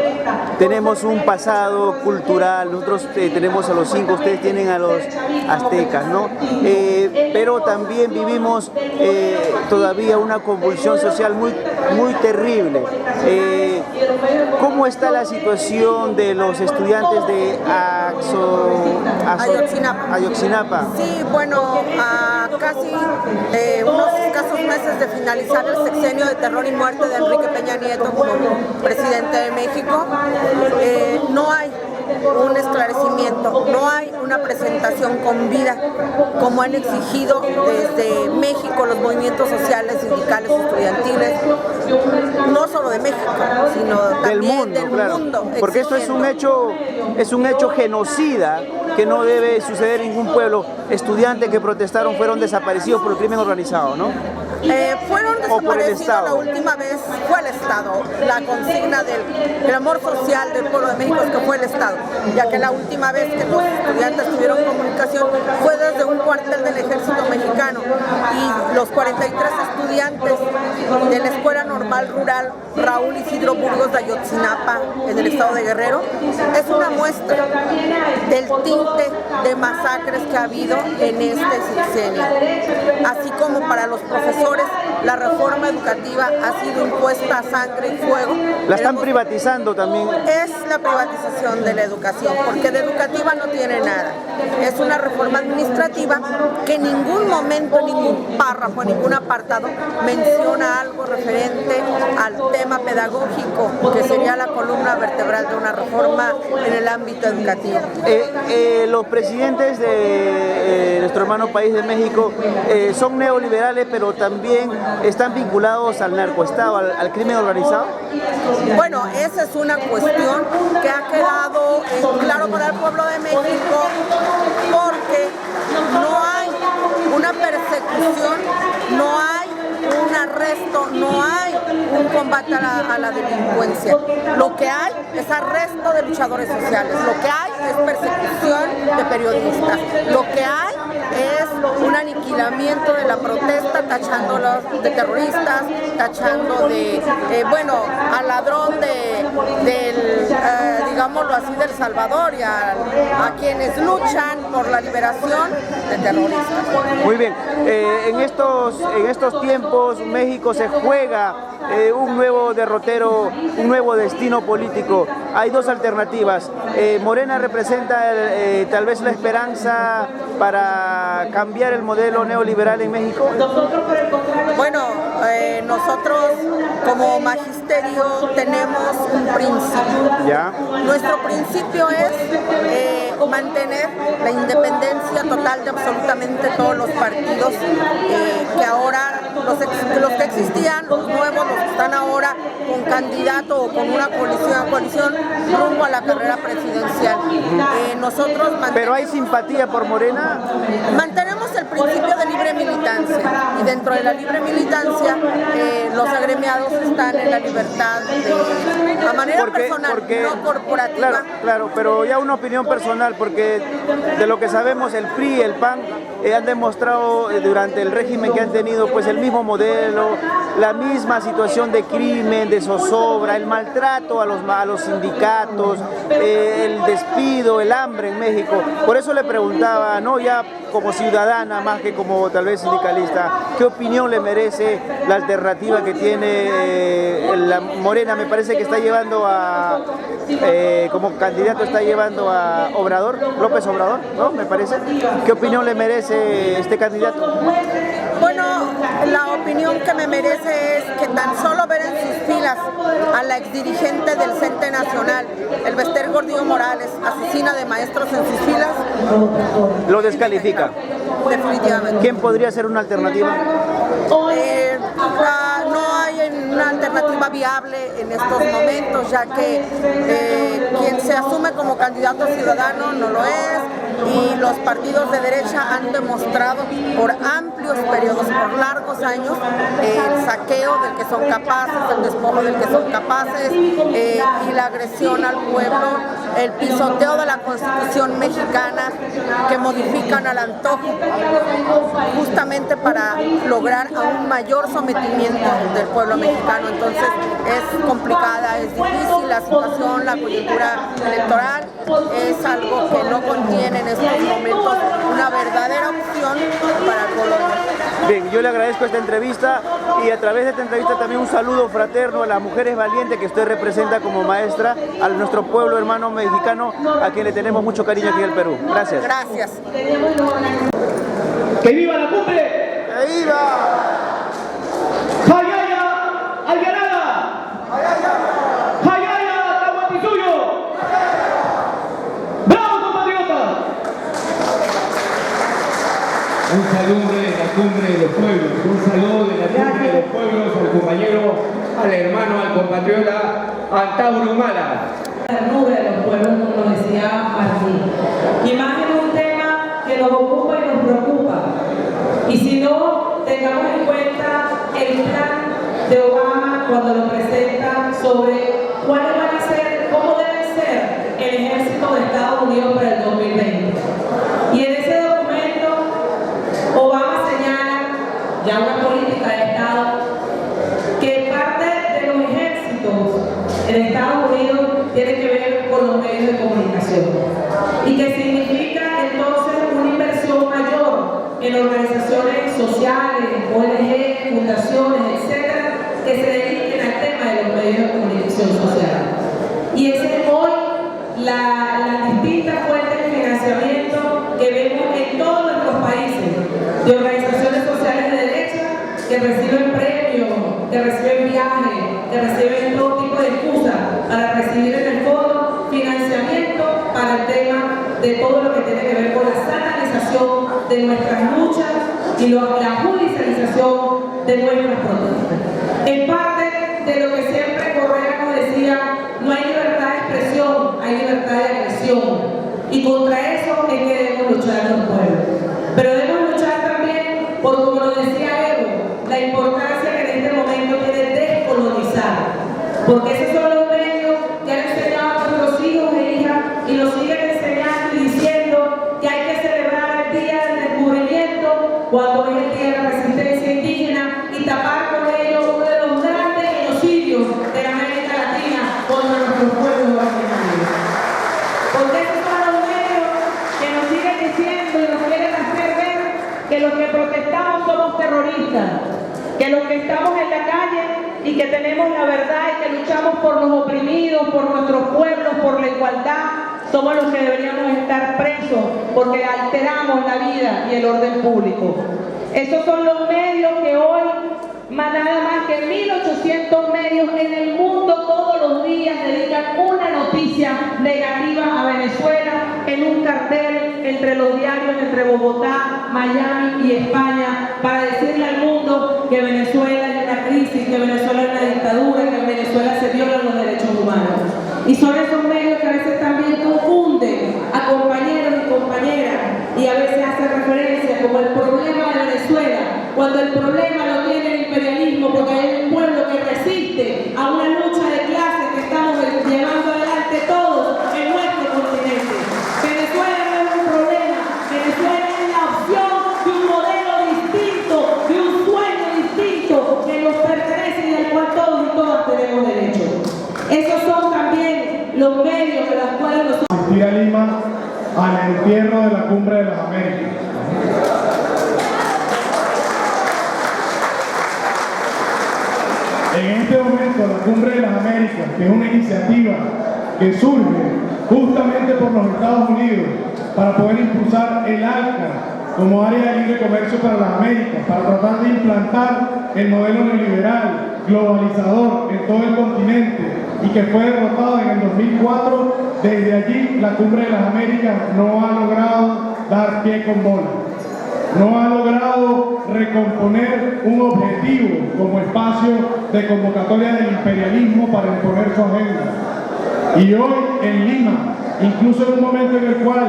Tenemos un pasado cultural, nosotros tenemos a los incas, ustedes tienen a los aztecas, ¿no? Pero también vivimos todavía una convulsión social muy terrible. ¿Cómo está la situación de los estudiantes de Ayotzinapa? Sí, bueno, a casi unos escasos meses de finalizar el sexenio de terror y muerte de Enrique Peña Nieto como presidente de México, no hay un esclarecimiento, no hay una presentación con vida como han exigido desde México los movimientos sociales, sindicales, estudiantiles, no solo de México, sino también del mundo. Porque esto es un hecho genocida que no debe suceder en ningún pueblo. Estudiantes que protestaron fueron desaparecidos por el crimen organizado, ¿no? Fueron desaparecidos la última vez, fue el Estado. La consigna del amor social del pueblo de México es que fue el Estado, ya que la última vez que los estudiantes tuvieron comunicación fue desde un cuartel del Ejército Mexicano, y los 43 estudiantes de la Escuela Normal Rural Raúl Isidro Burgos de Ayotzinapa, en el estado de Guerrero, es una muestra del tinte de masacres que ha habido en este sexenio. Así como para los profesores, la reforma educativa ha sido impuesta a sangre y fuego. La están privatizando también. Es la privatización de la educación, porque de educativa no tiene nada. Es una reforma administrativa que en ningún momento, ningún párrafo, ningún apartado menciona algo referente al tema pedagógico, que sería la columna vertebral de una reforma en el ámbito educativo. Los presidentes de nuestro hermano país de México son neoliberales, pero también están están vinculados al narcoestado, al crimen organizado? Bueno, esa es una cuestión que ha quedado claro para el pueblo de México, porque no hay una persecución, no hay un arresto, no hay un combate a la delincuencia. Lo que hay es arresto de luchadores sociales, lo que hay es persecución de periodistas, lo que hay es un aniquilamiento de la protesta, tachándolos de terroristas, tachando de, al ladrón digámoslo así, del Salvador, y a quienes luchan por la liberación de terroristas. Muy bien, en estos tiempos México se juega un nuevo derrotero, un nuevo destino político. Hay dos alternativas. Morena representa tal vez la esperanza para cambiar el modelo neoliberal en México. Bueno, nosotros como magisterio tenemos un principio. ¿Ya? Nuestro principio es mantener la independencia total de absolutamente todos los partidos que ahora, los que existían, los nuevos, los que están ahora con candidato o con una coalición rumbo a la carrera presidencial. Nosotros ¿Pero hay simpatía por Morena? Mantenemos el principio de libre militancia, y dentro de la libre militancia los agremiados están en la libertad a manera personal, no corporativa. Claro, pero ya una opinión personal, porque de lo que sabemos el PRI y el PAN han demostrado durante el régimen que han tenido pues el mismo modelo, la misma situación de crimen, de zozobra, el maltrato a los sindicatos, el despido, el hambre en México. Por eso le preguntaba, no ya como ciudadana más que como tal vez sindicalista, ¿qué opinión le merece la alternativa que tiene la Morena? Me parece que está llevando como candidato está llevando a Obrador, López Obrador, ¿no? Me parece. ¿Qué opinión le merece este candidato? Bueno, la opinión que me merece es que tan solo ver en sus filas a la exdirigente del CENTE Nacional, el Bester Gordillo Morales, asesina de maestros en sus filas, lo descalifica. Definitivamente. ¿Quién podría ser una alternativa? No hay una alternativa viable en estos momentos, ya que quien se asume como candidato ciudadano no lo es, y los partidos de derecha han demostrado por amplios periodos, por largos años, el saqueo del que son capaces, el despojo del que son capaces, y la agresión al pueblo, el pisoteo de la Constitución mexicana que modifican al antojo, justamente para lograr aún mayor sometimiento del pueblo mexicano. Entonces es complicada, es difícil la situación, la coyuntura electoral es algo que no contiene en estos momentos una verdadera opción para Colombia. Bien, yo le agradezco esta entrevista, y a través de esta entrevista también un saludo fraterno a las mujeres valientes que usted representa como maestra, a nuestro pueblo hermano mexicano, a quien le tenemos mucho cariño aquí en el Perú. Gracias. Gracias. ¡Que viva la cumbre! ¡Que viva! ¡Jayaya Algarada! ¡Jayaya Tahuantinsuyo! ¡Bravo, compatriotas! Un saludo de la cumbre de los pueblos, un saludo de la cumbre de los pueblos al compañero, al hermano, al compatriota Antauro Humala. La nube de los pueblos, como decía Martín. Y más en un tema que nos ocupa y nos preocupa. Y si no, tengamos en cuenta el plan de Obama cuando lo presenta sobre cuáles van a ser, cómo debe ser el ejército de Estados Unidos para el 2020. Y en ese documento, Obama señala ya una política de Estado que parte de los ejércitos en Estados Unidos tiene que ver con los medios de comunicación, y que significa entonces una inversión mayor en organizaciones sociales, ONG, fundaciones, etcétera, que se dediquen al tema de los medios de comunicación social. Y esa es hoy la distinta fuente de financiamiento que vemos en todos nuestros países, de organizaciones sociales de derecha que reciben premios, que reciben viajes, que reciben todo tipo de excusas para recibir en el fondo financiamiento para el tema de todo lo que tiene que ver con la satanización de nuestras luchas y la judicialización de nuestras protestas. En parte de lo que siempre Correa nos decía, no hay libertad de expresión, hay libertad de agresión. Y contra eso es que debemos luchar los pueblos. Pero debemos luchar también por, como lo decía Evo, la importancia que en este momento tiene descolonizar. Porque esos son los medios que han enseñado a nuestros hijos e hijas y nos siguen enseñando y diciendo que hay que celebrar el Día del Descubrimiento cuando es el Día de la Resistencia Indígena y tapar con ello uno de los grandes genocidios de la América Latina contra nuestros pueblos originarios. Porque esos son los medios que nos siguen diciendo y nos quieren hacer ver que los que protestamos somos terroristas, que los que estamos en la calle y que tenemos la verdad y que luchamos por los oprimidos, por nuestros pueblos, por la igualdad, somos los que deberíamos estar presos porque alteramos la vida y el orden público. Esos son los medios que hoy, nada más que 1.800 medios en el mundo todos los días dedican una noticia negativa a Venezuela en un cartel entre los diarios entre Bogotá, Miami y España para decirle al mundo que Venezuela es una crisis, que Venezuela es una dictadura, que en Venezuela se violan los derechos humanos. Y son esos medios que a veces también confunden a compañeros y compañeras y a veces hacen referencia como el problema de Venezuela, cuando el problema lo tiene el imperialismo, porque hay un pueblo que resiste a una lucha de clases que estamos llevando adelante todos en nuestro continente. Venezuela no es un problema, Venezuela es la opción de un modelo distinto, de un sueño distinto que nos pertenece y del cual todos y todas tenemos derecho. Esos son también los medios de los cuales nosotros... Asistir a Lima al entierro de la Cumbre de las Américas. En este momento, la Cumbre de las Américas, que es una iniciativa que surge justamente por los Estados Unidos para poder impulsar el ALCA como área de libre comercio para las Américas, para tratar de implantar el modelo neoliberal, globalizador en todo el continente y que fue derrotado en el 2004, desde allí la Cumbre de las Américas no ha logrado dar pie con bola. No ha logrado recomponer un objetivo como espacio de convocatoria del imperialismo para imponer su agenda. Y hoy en Lima, incluso en un momento en el cual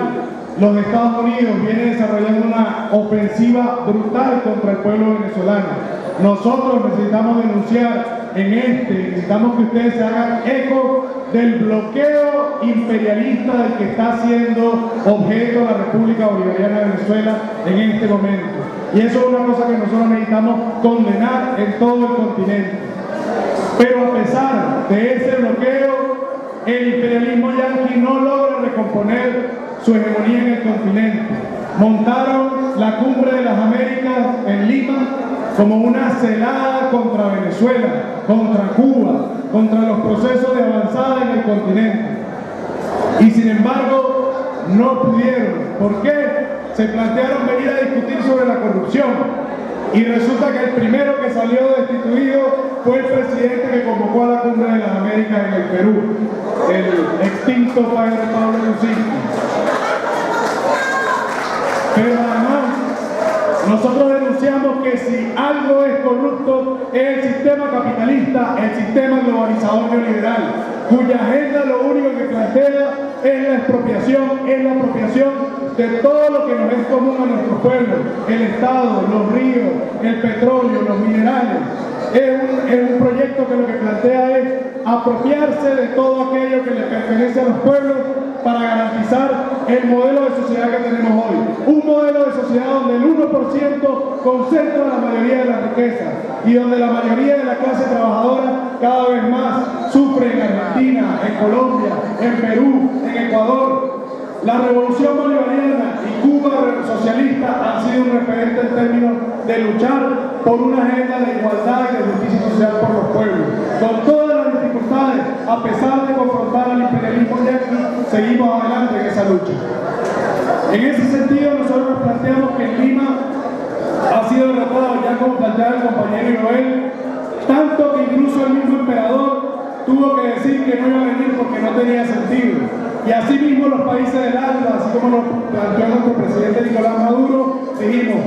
los Estados Unidos vienen desarrollando una ofensiva brutal contra el pueblo venezolano, nosotros necesitamos denunciar necesitamos que ustedes se hagan eco del bloqueo imperialista del que está siendo objeto la República Bolivariana de Venezuela en este momento. Y eso es una cosa que nosotros necesitamos condenar en todo el continente. Pero a pesar de ese bloqueo, el imperialismo yanqui no logra recomponer su hegemonía en el continente. Montaron la Cumbre de las Américas en Lima como una celada contra Venezuela, contra Cuba, contra los procesos de avanzada en el continente. Y sin embargo, no pudieron. ¿Por qué? Se plantearon venir a discutir sobre la corrupción. Y resulta que el primero que salió destituido fue el presidente que convocó a la Cumbre de las Américas en el Perú, el extinto padre Pablo Lucinski. Pero además, nosotros denunciamos que si algo es corrupto es el sistema capitalista, el sistema globalizador neoliberal, cuya agenda lo único que plantea es la expropiación de todo lo que nos es común a nuestro pueblo, el Estado, los ríos, el petróleo, los minerales. Es un proyecto que lo que plantea es apropiarse de todo aquello que le pertenece a los pueblos para garantizar el modelo de sociedad que tenemos hoy. Un modelo de sociedad donde el 1% concentra la mayoría de la riqueza y donde la mayoría de la clase trabajadora cada vez más sufre en Argentina, en Colombia, en Perú, en Ecuador. La revolución bolivariana y Cuba socialista han sido un referente en términos de luchar por una agenda de igualdad y de justicia social por los pueblos. Con todas las dificultades, a pesar de confrontar al imperialismo yanqui, seguimos adelante en esa lucha. En ese sentido, nosotros nos planteamos que en Lima ha sido derrotado, ya como planteaba el compañero Joel, tanto que incluso el mismo emperador tuvo que decir que no iba a venir porque no tenía sentido. Y así mismo los países del ALBA, así como lo planteó nuestro presidente Nicolás Maduro, dijimos,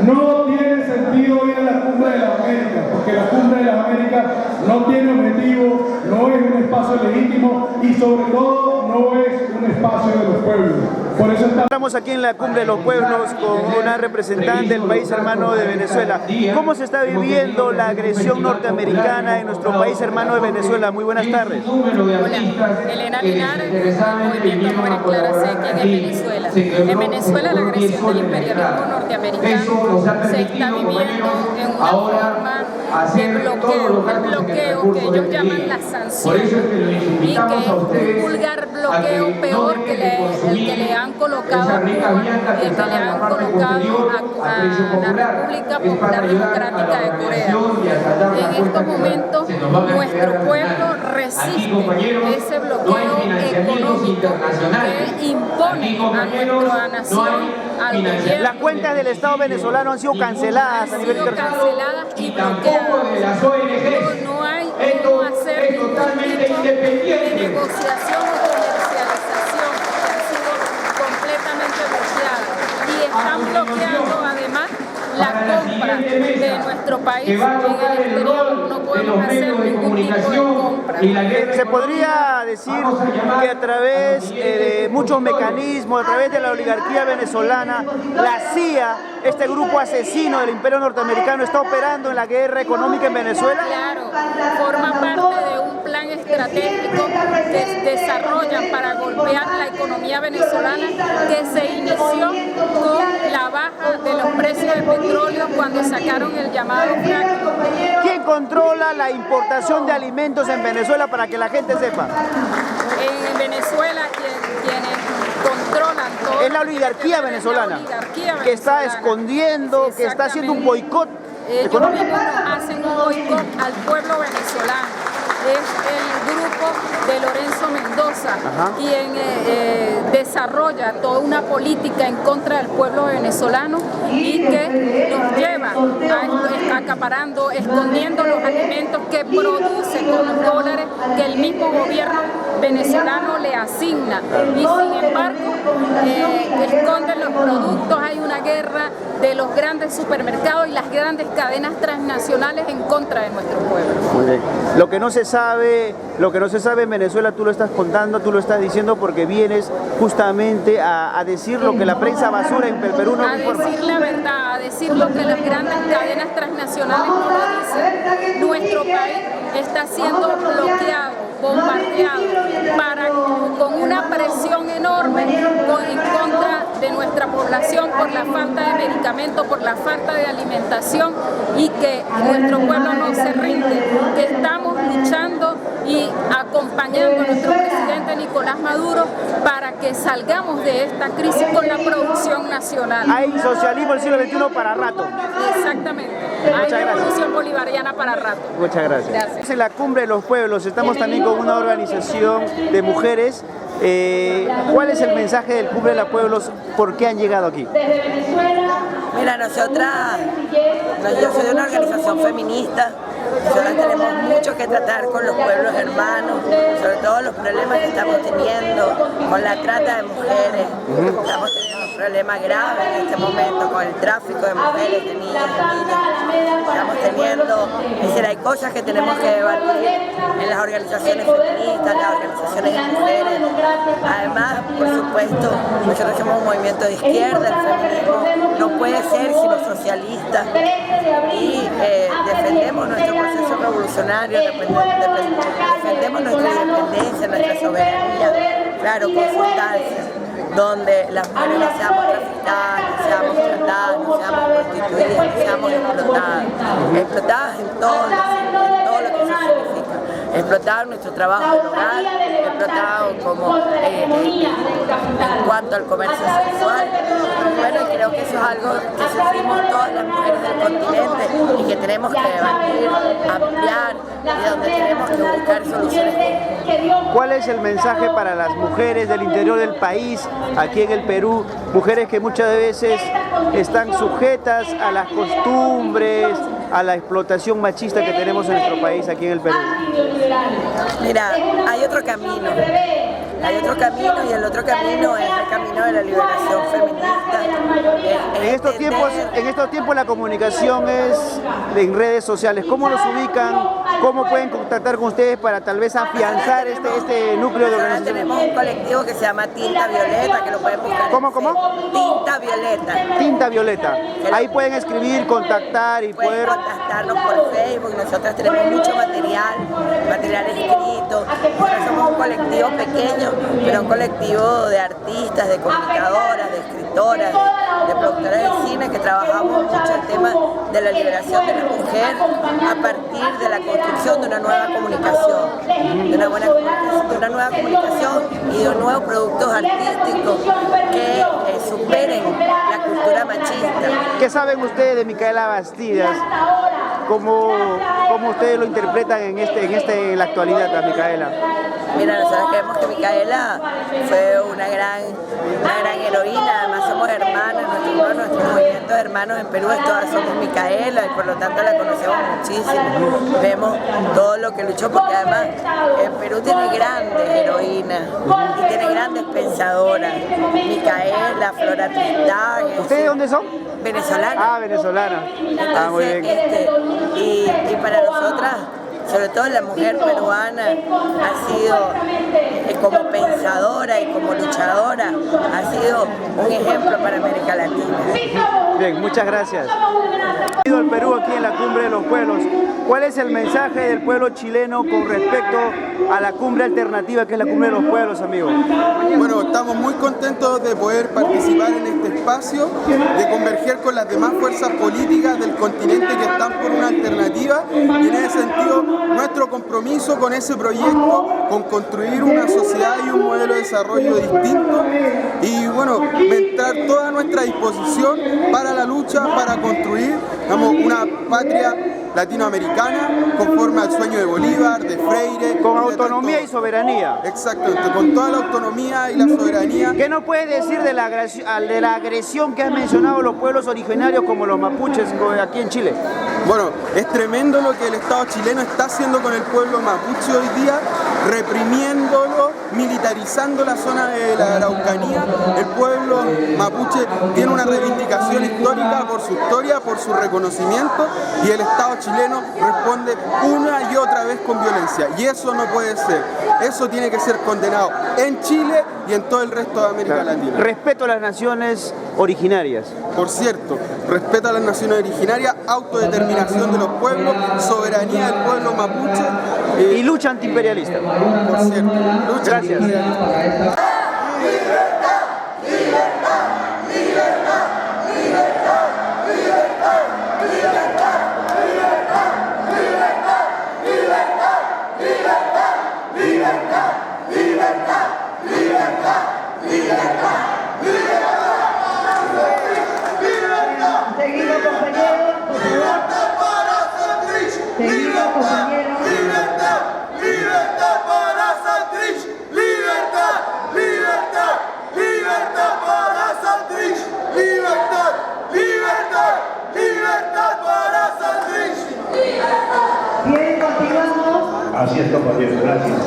no tiene sentido ir a la Cumbre de las Américas, porque la Cumbre de las Américas no tiene objetivo, no es un espacio legítimo y sobre todo no es un espacio de los pueblos. Por eso estamos aquí en la Cumbre de los Pueblos con una representante del país hermano de Venezuela. ¿Cómo se está viviendo la agresión norteamericana en nuestro país hermano de Venezuela? Muy buenas tardes. Hola, Elena Linares, Movimiento Mujeres Claras Sequia en Venezuela. En Venezuela la agresión del imperialismo norteamericano se está viviendo en una forma de bloqueo, el bloqueo que ellos llaman la sanción, y que es un vulgar bloqueo peor que el que le han colocado a Cuba y el que le han colocado a la República Popular Democrática de Corea. En estos momentos nuestro pueblo resiste ese bloqueo económico que impone a nuestra nación, al gobierno. Las cuentas del Estado venezolano han sido canceladas a nivel internacional. Canceladas y bloqueadas. No hay cómo hacer ningún tipo de negociación o comercialización, que han sido completamente bloqueadas. Y están bloqueando además la compra de nuestro país en el exterior. No podemos hacer ningún tipo de compra. Se podría decir que a través de muchos mecanismos, a través de la oligarquía venezolana, la CIA, este grupo asesino del imperio norteamericano, está operando en la guerra económica en Venezuela. Claro, forma parte de un plan estratégico que desarrollan para golpear la economía venezolana, que se inició con la baja de los precios del petróleo cuando sacaron el llamado fracking. ¿Quién controla la importación de alimentos en Venezuela para que la gente sepa? En Venezuela quienes controlan todo es la oligarquía venezolana, que está escondiendo, que está haciendo un boicot económico. Hacen un boicot al pueblo venezolano. Es el grupo de Lorenzo Mendoza quien desarrolla toda una política en contra del pueblo venezolano y que nos lleva a acaparando, escondiendo los alimentos que produce con los dólares que el mismo gobierno venezolano le asigna, y sin embargo esconden los productos. Hay una guerra de los grandes supermercados y las grandes cadenas transnacionales en contra de nuestro pueblo. Muy bien. Lo que no se sabe en Venezuela, tú lo estás contando, tú lo estás diciendo porque vienes justamente a decir lo que la prensa basura en Perú no informa. A decir la verdad, a decir lo que las grandes cadenas transnacionales no lo dicen. Nuestro país está siendo bloqueado, bombardeado, con una presión enorme en contra de nuestra población por la falta de medicamentos, por la falta de alimentación, y que nuestro pueblo no se rinde, que estamos luchando y acompañando a nuestro presidente Nicolás Maduro para que salgamos de esta crisis con la producción nacional. Hay socialismo del siglo XXI para rato. Exactamente. Hay revolución bolivariana para rato. Muchas gracias. En la Cumbre de los Pueblos estamos también con una organización de mujeres. ¿Cuál es el mensaje del Cumbre de los Pueblos? ¿Por qué han llegado aquí? Mira, yo soy de una organización feminista. Nosotras tenemos mucho que tratar con los pueblos hermanos, sobre todo los problemas que estamos teniendo con la trata de mujeres. Estamos teniendo un problema grave en este momento con el tráfico de mujeres, de niñas, de niños. Estamos teniendo, es decir, hay cosas que tenemos que debatir en las organizaciones feministas, las organizaciones de mujeres. Además, por supuesto, nosotros somos un movimiento de izquierda, el feminismo no puede ser sino socialista, y defendemos nuestro proceso revolucionario, defendemos nuestra independencia, nuestra soberanía, claro, con sustancias, donde las mujeres no seamos traficadas, no seamos tratadas, no seamos prostituidas, no seamos explotadas en todo lo que eso significa. Explotar nuestro trabajo en hogar, explotado como en cuanto al comercio sexual. Bueno, creo que eso es algo que sufrimos todas las mujeres del continente y que tenemos que debatir, ampliar, y donde tenemos que buscar soluciones. ¿Cuál es el mensaje para las mujeres del interior del país, aquí en el Perú? Mujeres que muchas veces están sujetas a las costumbres, a la explotación machista que tenemos en nuestro país, aquí en el Perú. Mira, hay otro camino. hay otro camino y el otro camino es el camino de la liberación feminista. En estos tiempos la comunicación es en redes sociales. ¿Cómo los ubican? ¿Cómo pueden contactar con ustedes para tal vez afianzar este núcleo de organización? Tenemos un colectivo que se llama Tinta Violeta, que lo pueden buscar. ¿Cómo? Tinta Violeta. Tinta Violeta. Ahí pueden escribir, contactar y pueden contactarnos por Facebook. Nosotros tenemos mucho material escrito. Nosotros somos un colectivo pequeño, pero un colectivo de artistas, de comunicadoras, de escritoras, de productoras de cine, que trabajamos mucho el tema de la liberación de la mujer a partir de la construcción de una nueva comunicación, de una nueva comunicación y de nuevos productos artísticos que superen la cultura machista. ¿Qué saben ustedes de Micaela Bastidas? ¿Cómo ustedes lo interpretan en la actualidad a Micaela? Mira, nosotros creemos que Micaela fue una gran heroína, además somos hermanas, nuestros movimientos hermanos en Perú todas somos Micaela y por lo tanto la conocemos muchísimo. Vemos todo lo que luchó porque además en Perú tiene grandes heroínas y tiene grandes pensadoras. Micaela, Flora Tristán. ¿Ustedes dónde son? Venezolanas. Ah, venezolana. Entonces, muy bien. Y para nosotras, sobre todo la mujer peruana, ha sido como pensadora y como luchadora, ha sido un ejemplo para América Latina. Bien, muchas gracias. El Perú aquí en la Cumbre de los Pueblos. ¿Cuál es el mensaje del pueblo chileno con respecto a la cumbre alternativa que es la Cumbre de los Pueblos, amigos? Bueno, estamos muy contentos de poder participar en este espacio, de converger con las demás fuerzas políticas del continente que están por una alternativa y en ese sentido nuestro compromiso con ese proyecto, con construir una sociedad y un modelo de desarrollo distinto y bueno, mostrar toda nuestra disposición para la lucha, para construir una patria latinoamericana conforme al sueño de Bolívar, de Freire. Con autonomía y soberanía. Exactamente, con toda la autonomía y la soberanía. ¿Qué nos puedes decir de la agresión que has mencionado los pueblos originarios como los mapuches aquí en Chile? Bueno, es tremendo lo que el Estado chileno está haciendo con el pueblo mapuche hoy día, reprimiéndolo, militarizando la zona de la Araucanía. El pueblo mapuche tiene una reivindicación histórica por su historia, por su reconocimiento y el Estado chileno responde una y otra vez con violencia y eso no puede ser, eso tiene que ser condenado en Chile y en todo el resto de América Latina. Respeto a las naciones originarias. Por cierto, respeto a las naciones originarias, autodeterminación de los pueblos, soberanía del pueblo mapuche y lucha antiimperialista. Por cierto, lucha Gracias. antiimperialista. Seguimos, compañeros, por favor. Seguimos, compañeros. Libertad, libertad para Santrich. Libertad, libertad, libertad para Santrich. Libertad, libertad, libertad para Santrich. Bien, continuamos. Así es, compañero, gracias.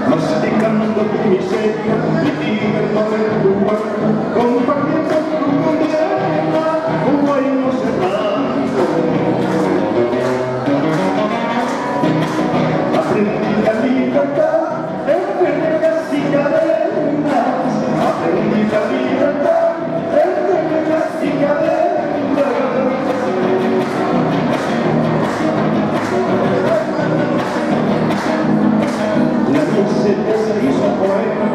Masticando tu miseria y libertad de tu cuerpo, compartiendo tu condena, como himno cerrando. Aprendí la libertad entre reglas y cadenas. Aprendí la libertad entre reglas y cadenas. La miseria se hizo poema.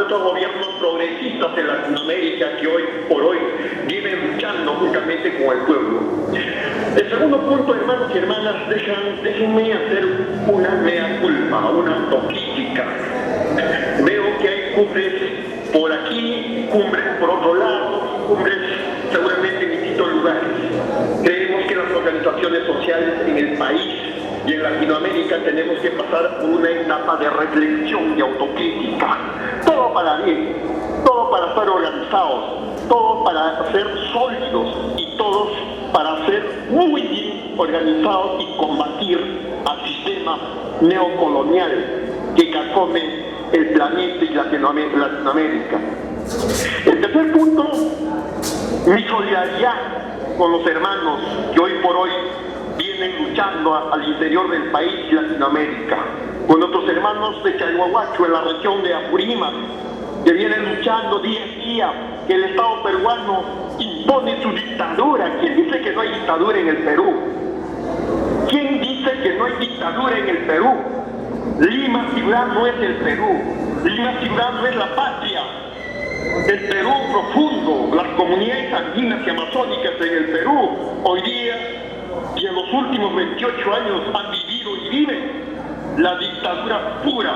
nuestros gobiernos progresistas en Latinoamérica que hoy por hoy vienen luchando juntamente con el pueblo. El segundo punto, hermanos y hermanas, déjenme hacer una mea culpa, una autocrítica. Veo que hay cumbres por aquí, cumbres por otro lado, cumbres seguramente en distintos lugares. Creemos que las organizaciones sociales en el país y en Latinoamérica tenemos que pasar por una etapa de reflexión y autocrítica. Todo para bien, todo para estar organizados, todo para ser sólidos y todos para ser muy bien organizados y combatir al sistema neocolonial que carcome el planeta y Latinoamérica. El tercer punto, mi solidaridad con los hermanos que hoy por hoy vienen luchando al interior del país y Latinoamérica, con nuestros hermanos de Chalhuahuacho en la región de Apurímac, que vienen luchando día a día, que el Estado peruano impone su dictadura. ¿Quién dice que no hay dictadura en el Perú? ¿Quién dice que no hay dictadura en el Perú? Lima ciudad no es el Perú, Lima ciudad no es la patria. El Perú profundo, las comunidades andinas y amazónicas en el Perú, hoy día y en los últimos 28 años han vivido y viven la dictadura pura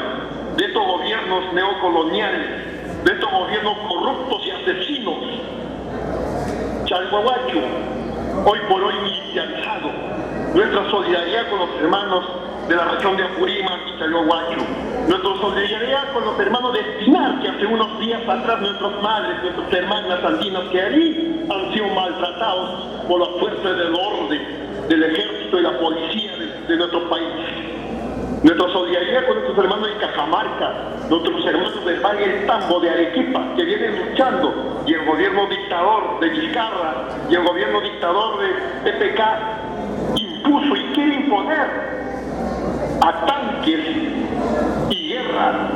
de estos gobiernos neocoloniales, de estos gobiernos corruptos y asesinos. Chalhuahuacho, hoy por hoy militarizado. Nuestra solidaridad con los hermanos de la región de Apurímac y Chalhuahuacho. Nuestra solidaridad con los hermanos de Espinar, que hace unos días atrás nuestras madres, nuestras hermanas andinas que allí han sido maltratados por las fuerzas del orden, del ejército y la policía de nuestro país. Nuestra solidaridad con nuestros hermanos de Cajamarca, nuestros hermanos del Valle del Tambo, de Arequipa, que vienen luchando, y el gobierno dictador de Vizcarra y el gobierno dictador de EPK impuso y quiere imponer a tanques y guerra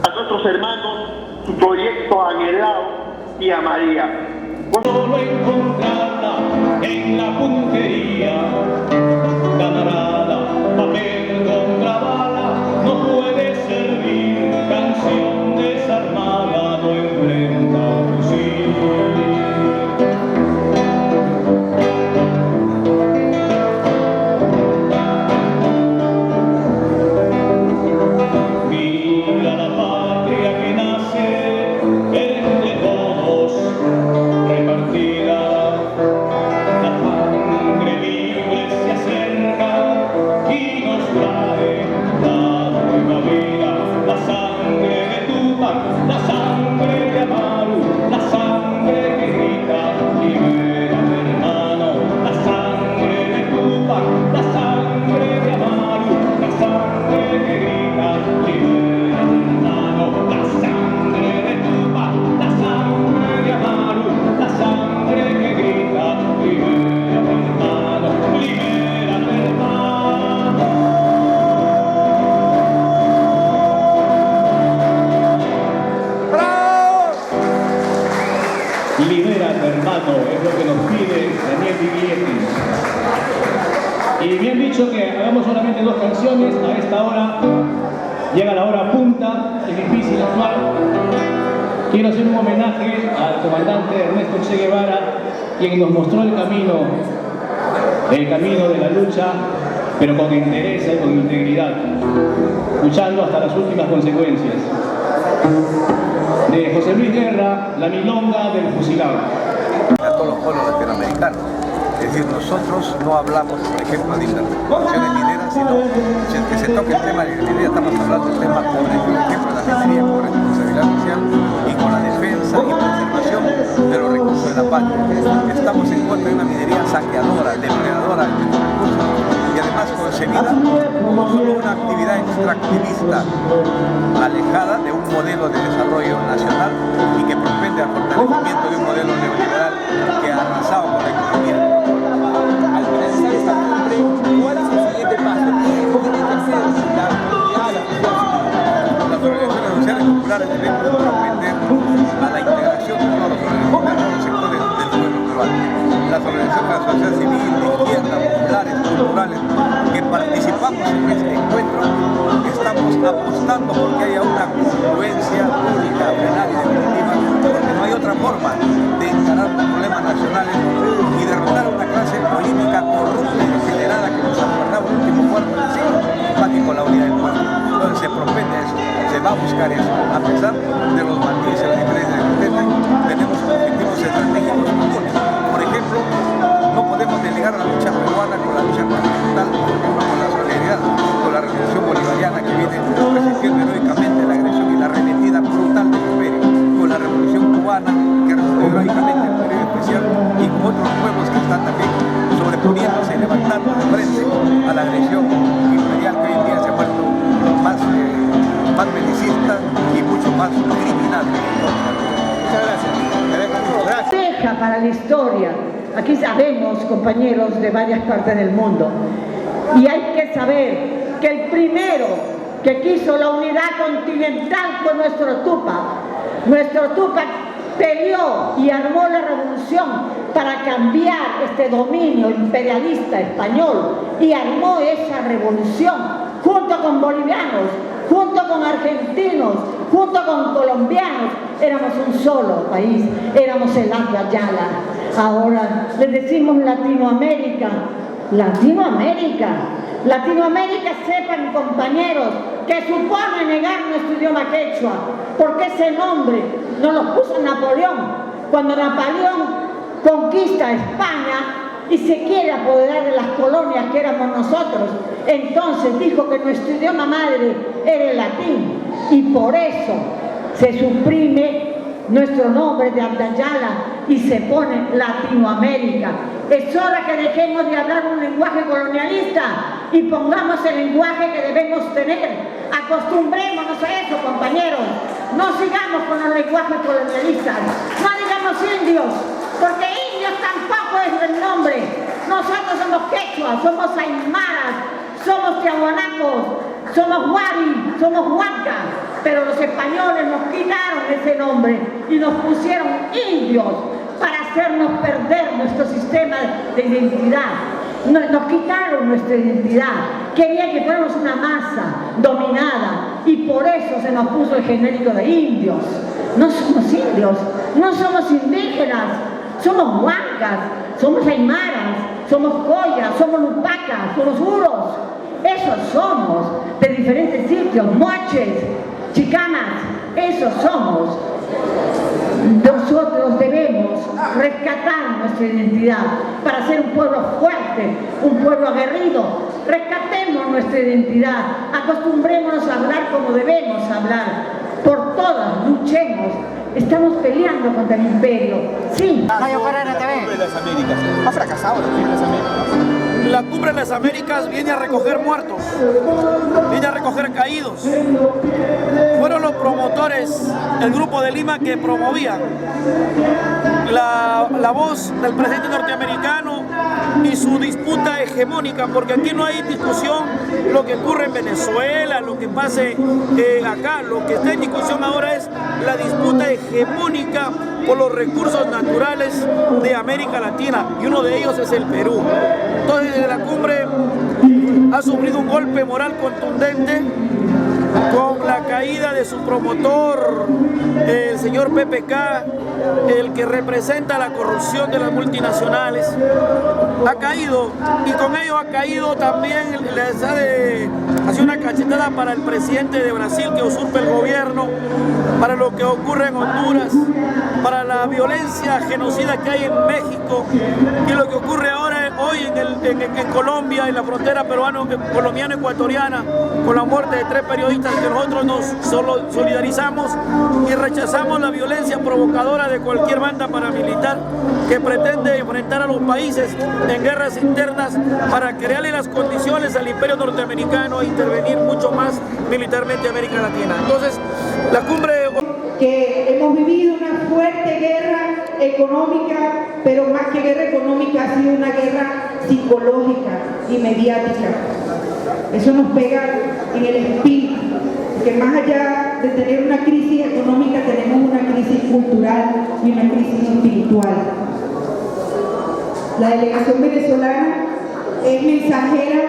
a nuestros hermanos su proyecto anhelado y a María. Solo encontrarla en la puntería, camarada, papel contra bala, no puede servir, canción desarmada no enfrenta un fusil. Mira la patria que nace entre todos, repartida, la sangre libre se acerca y nos trae la nueva vida, la sangre de Tupac, la sangre de Amaru, la sangre que grita, libérame hermano, la sangre de Tupac, la sangre de Amaru, la sangre que grita, libérame hermano, la sangre de Tupac, la sangre de Amaru, la sangre que grita, libérame hermano, libérame hermano. Libérate hermano, es lo que nos pide Daniel Biglietti. Y me han dicho que hagamos solamente 2 canciones a esta hora. Llega la hora punta, es difícil actuar. Quiero hacer un homenaje al comandante Ernesto Che Guevara, quien nos mostró el camino de la lucha, pero con entereza y con integridad, luchando hasta las últimas consecuencias. De José Luis Guerra, La milonga del fusilado. A todos los pueblos latinoamericanos. Es decir, nosotros no hablamos, por ejemplo, de intervenciones mineras, sino que se toque el tema de la minería, estamos hablando del tema, por ejemplo, de la minería con responsabilidad social y con la defensa y conservación de los recursos de la patria. Estamos en contra de una minería saqueadora, depredadora de estos recursos y además concebida como solo una actividad extractivista alejada de un modelo de desarrollo nacional y que propende al fortalecimiento de un modelo neoliberal que ha arrasado con la economía. Al finalizar esta cumbre, ¿cuál es el siguiente paso? ¿Qué tiene que hacer la comunidad, la sociedad civil? Las organizaciones sociales populares debemos propender a la integración de todos los sectores del pueblo peruano. Las organizaciones de la sociedad civil, de izquierda, populares, culturales, que participamos en este encuentro, estamos apostando porque haya una confluencia única, penal y definitiva, porque no hay otra forma de encarar los problemas nacionales y derrotar a una clase política corrupta y degenerada que nos ha gobernado el último cuarto del siglo, más que con la unidad del pueblo. Entonces se propende eso, se va a buscar eso, a pesar de los matices y las diferencias que tenemos objetivos estratégicos comunes. Por ejemplo, no podemos delegar la lucha peruana con la lucha continental, por ejemplo, con la solidaridad, con la revolución bolivariana que viene resistiendo heroicamente la agresión y la arremetida brutal del imperio, con la revolución cubana que resistió heroicamente el periodo especial y con otros pueblos que están también sobreponiéndose y levantando de frente a la agresión imperial que hoy en día se ha vuelto más belicista y mucho más criminal. Muchas gracias. Deja para la historia. Aquí sabemos, compañeros de varias partes del mundo, y hay que saber que el primero que quiso la unidad continental fue nuestro Tupac. Nuestro Tupac peleó y armó la revolución para cambiar este dominio imperialista español y armó esa revolución junto con bolivianos, junto con argentinos, junto con colombianos. Éramos un solo país, éramos el Yala. Ahora le decimos Latinoamérica. Latinoamérica, sepan, compañeros, que supone negar nuestro idioma quechua, porque ese nombre nos lo puso Napoleón cuando Napoleón conquista España y se quiere apoderar de las colonias que éramos nosotros. Entonces dijo que nuestro idioma madre era el latín, y por eso se suprime nuestro nombre de Abdayala y se pone Latinoamérica. Es hora que dejemos de hablar un lenguaje colonialista y pongamos el lenguaje que debemos tener. Acostumbrémonos a eso, compañeros. No sigamos con los lenguajes colonialistas. No digamos indios, porque indios tampoco es el nombre. Nosotros somos quechuas, somos aymaras, somos tiahuanacos, somos huari, somos huancas. Pero los españoles nos quitaron ese nombre y nos pusieron indios para hacernos perder nuestro sistema de identidad. Nos quitaron nuestra identidad, querían que fuéramos una masa dominada y por eso se nos puso el genérico de indios. No somos indios, no somos indígenas, somos huancas, somos aymaras, somos collas, somos lupacas, somos uros. Esos somos, de diferentes sitios, moches, chicanas, esos somos. Nosotros debemos rescatar nuestra identidad para ser un pueblo fuerte, un pueblo aguerrido. Rescatemos nuestra identidad, acostumbrémonos a hablar como debemos hablar. Por todas, luchemos. Estamos peleando contra el imperio. Sí. Mayo Carrera TV. Las Américas. Ha fracasado la Cumbre de las Américas. La Cumbre de las Américas viene a recoger muertos, viene a recoger caídos. Fueron los promotores, el Grupo de Lima, que promovían la voz del presidente norteamericano y su disputa hegemónica, porque aquí no hay discusión lo que ocurre en Venezuela, lo que pase acá. Lo que está en discusión ahora es la disputa hegemónica por los recursos naturales de América Latina, y uno de ellos es el Perú. Entonces, la cumbre ha sufrido un golpe moral contundente con la caída de su promotor, el señor PPK, el que representa la corrupción de las multinacionales. Ha caído, y con ello ha caído también, les ha sido una cachetada para el presidente de Brasil, que usurpa el gobierno, para lo que ocurre en Honduras, para la violencia genocida que hay en México, y lo que ocurre ahora hoy en Colombia, en la frontera colombiano-ecuatoriana, con la muerte de 3 periodistas, que nosotros nos solidarizamos y rechazamos la violencia provocadora de cualquier banda paramilitar que pretende enfrentar a los países en guerras internas para crearle las condiciones al imperio norteamericano e intervenir mucho más militarmente en América Latina. Entonces, la cumbre... Que hemos vivido una fuerte guerra económica, pero más que guerra económica ha sido una guerra psicológica y mediática. Eso nos pega en el espíritu, que más allá de tener una crisis económica tenemos una crisis cultural y una crisis espiritual. La delegación venezolana es mensajera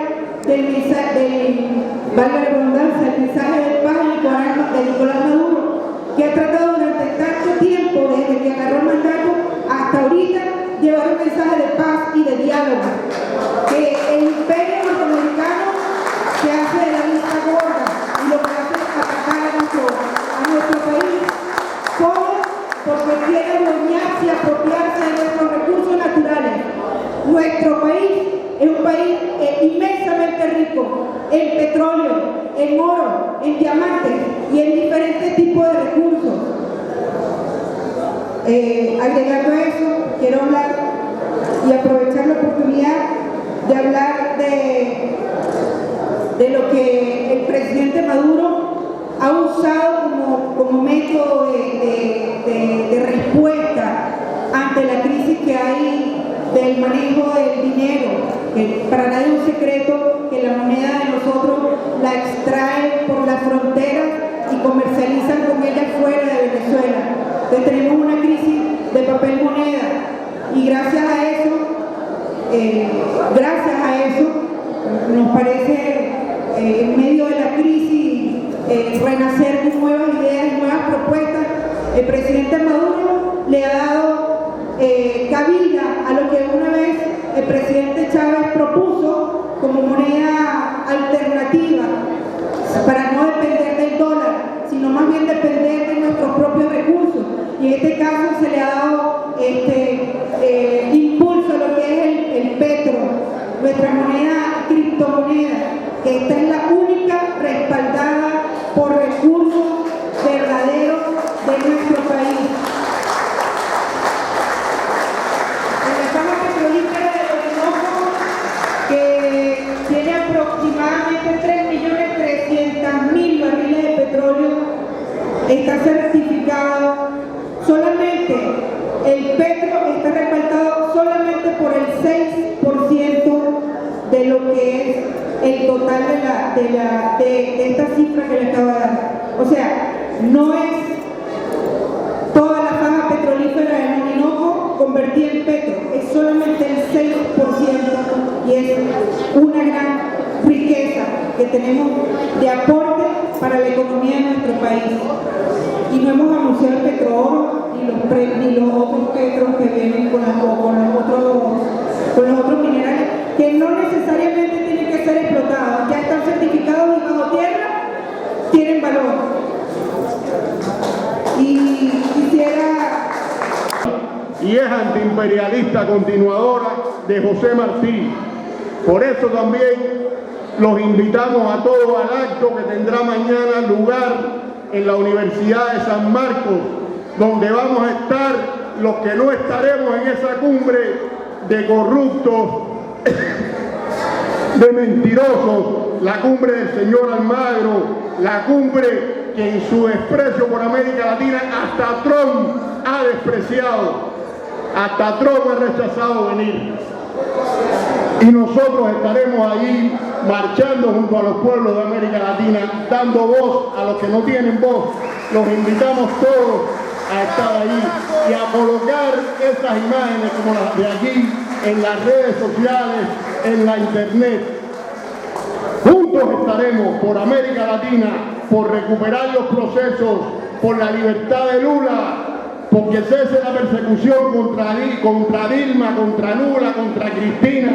valga la redundancia, el mensaje de paz de Nicolás Maduro, que ha tratado durante tanto tiempo, desde que agarró el mandato hasta ahorita, llevar un mensaje de paz y de diálogo. Que el imperio norteamericano se hace de la vista gorda y lo que hace es atacar a nuestro país. ¿Cómo? Porque quiere adueñarse y apropiarse de nuestros recursos naturales. Nuestro país es un país inmensamente rico en petróleo, en oro, en diamantes y en diferentes tipos de recursos. Agregando a eso, quiero hablar y aprovechar la oportunidad de hablar de lo que el presidente Maduro ha usado como método de respuesta ante la crisis que hay del manejo del dinero, que para nadie es un secreto que la moneda de nosotros la extraen por las fronteras y comercializan con ella fuera de Venezuela. Entonces tenemos una crisis de papel moneda y gracias a eso nos parece en medio de la crisis renacer con nuevas ideas, nuevas propuestas. El presidente Maduro le ha dado cabida a lo que una vez el presidente Chávez propuso como moneda alternativa para no depender del dólar, sino más bien depender de nuestros propios recursos. Y en este caso se le ha dado impulso a lo que es el petro, nuestra moneda criptomoneda, que esta es la única respaldada por recursos verdaderos de nuestro país. La Caja Petrolífera de Orinoco, que tiene aproximadamente 3.300.000 barriles de petróleo, está certificado. Solamente el petro está respaldado solamente por el 6% de lo que es el total de esta cifra que le acabo de dar. O sea, no es toda la faja petrolífera del Orinoco convertida en petro, es solamente el 6% y es una gran riqueza que tenemos de aporte para la economía de nuestro país. Y no hemos anunciado el petrooro ni los otros petros que vienen con los otros minerales que no necesariamente tienen que ser explotados, ya están certificados y bajo tierra tienen valor. Y quisiera... Y es antiimperialista continuadora de José Martí. Por eso también los invitamos a todos al acto que tendrá mañana lugar en la Universidad de San Marcos, donde vamos a estar los que no estaremos en esa cumbre de corruptos, de mentirosos, la cumbre del señor Almagro, la cumbre que en su desprecio por América Latina hasta Trump ha despreciado, hasta Trump ha rechazado venir. Y nosotros estaremos allí marchando junto a los pueblos de América Latina, dando voz a los que no tienen voz. Los invitamos todos a estar allí y a colocar esas imágenes como las de allí en las redes sociales, en la internet. Juntos estaremos por América Latina, por recuperar los procesos, por la libertad de Lula, porque cese la persecución contra Dilma, contra Lula, contra Cristina,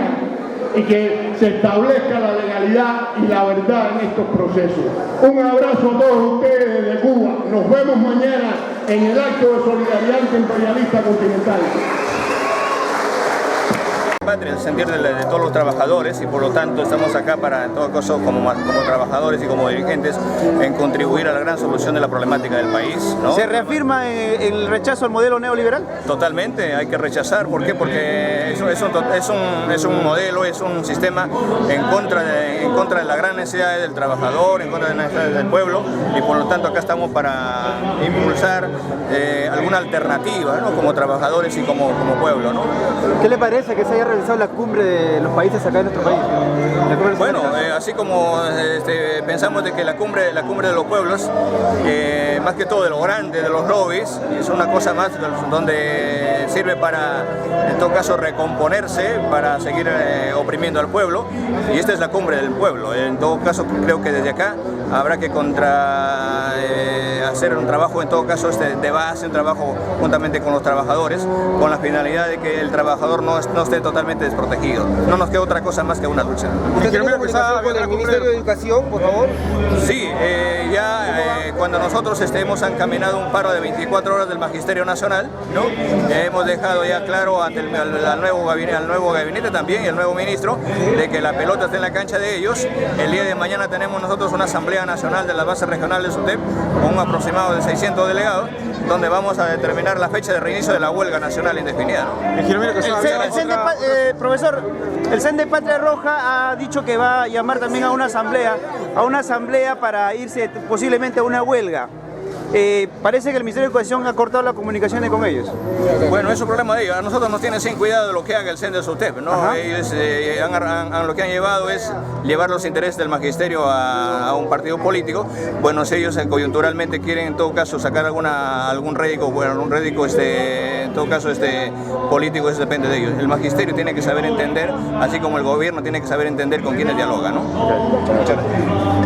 y que se establezca la legalidad y la verdad en estos procesos. Un abrazo a todos ustedes desde Cuba. Nos vemos mañana en el acto de solidaridad antiimperialista continental. El sentir de todos los trabajadores y por lo tanto estamos acá para en todo caso como trabajadores y como dirigentes en contribuir a la gran solución de la problemática del país, ¿no? ¿Se reafirma el rechazo al modelo neoliberal? Totalmente, hay que rechazar. ¿Por qué? Porque es un modelo, es un sistema en contra de las grandes necesidades del trabajador, en contra de las necesidades del pueblo, y por lo tanto acá estamos para impulsar algunas una alternativa, ¿no? Como trabajadores y como pueblo, ¿no? ¿Qué le parece que se haya realizado la cumbre de los países acá en nuestro país? Bueno, así como pensamos de que la cumbre de los pueblos, más que todo de lo grande, de los lobbies, es una cosa más donde sirve para, en todo caso, recomponerse, para seguir oprimiendo al pueblo, y esta es la cumbre del pueblo. En todo caso, creo que desde acá habrá que hacer un trabajo, en todo caso, de base, un trabajo juntamente con los trabajadores, con la finalidad de que el trabajador no esté totalmente desprotegido. No nos queda otra cosa más que una lucha. ¿Usted tiene comunicación con el Ministerio de Educación, por favor? Sí, cuando nosotros hemos encaminado un paro de 24 horas del Magisterio Nacional, ¿no? Hemos dejado ya claro ante al nuevo gabinete también y el nuevo ministro de que la pelota está en la cancha de ellos. El día de mañana tenemos nosotros una asamblea nacional de las bases regionales de SUTEP con un aproximado de 600 delegados, donde vamos a determinar la fecha de reinicio de la huelga nacional indefinida, ¿no? Profesor, el CEN de Patria Roja ha dicho que va a llamar también a una asamblea para irse posiblemente a una huelga. Parece que el Ministerio de Educación ha cortado las comunicaciones con ellos. Bueno, es un problema de ellos. A nosotros nos tienen sin cuidado de lo que haga el CEN de SUTEP, ¿no? Ellos lo que han llevado es llevar los intereses del magisterio a un partido político. Bueno, si ellos coyunturalmente quieren en todo caso sacar algún rédito, en todo caso político, eso depende de ellos. El magisterio tiene que saber entender, así como el gobierno tiene que saber entender con quienes dialogan, ¿no? Muchas gracias.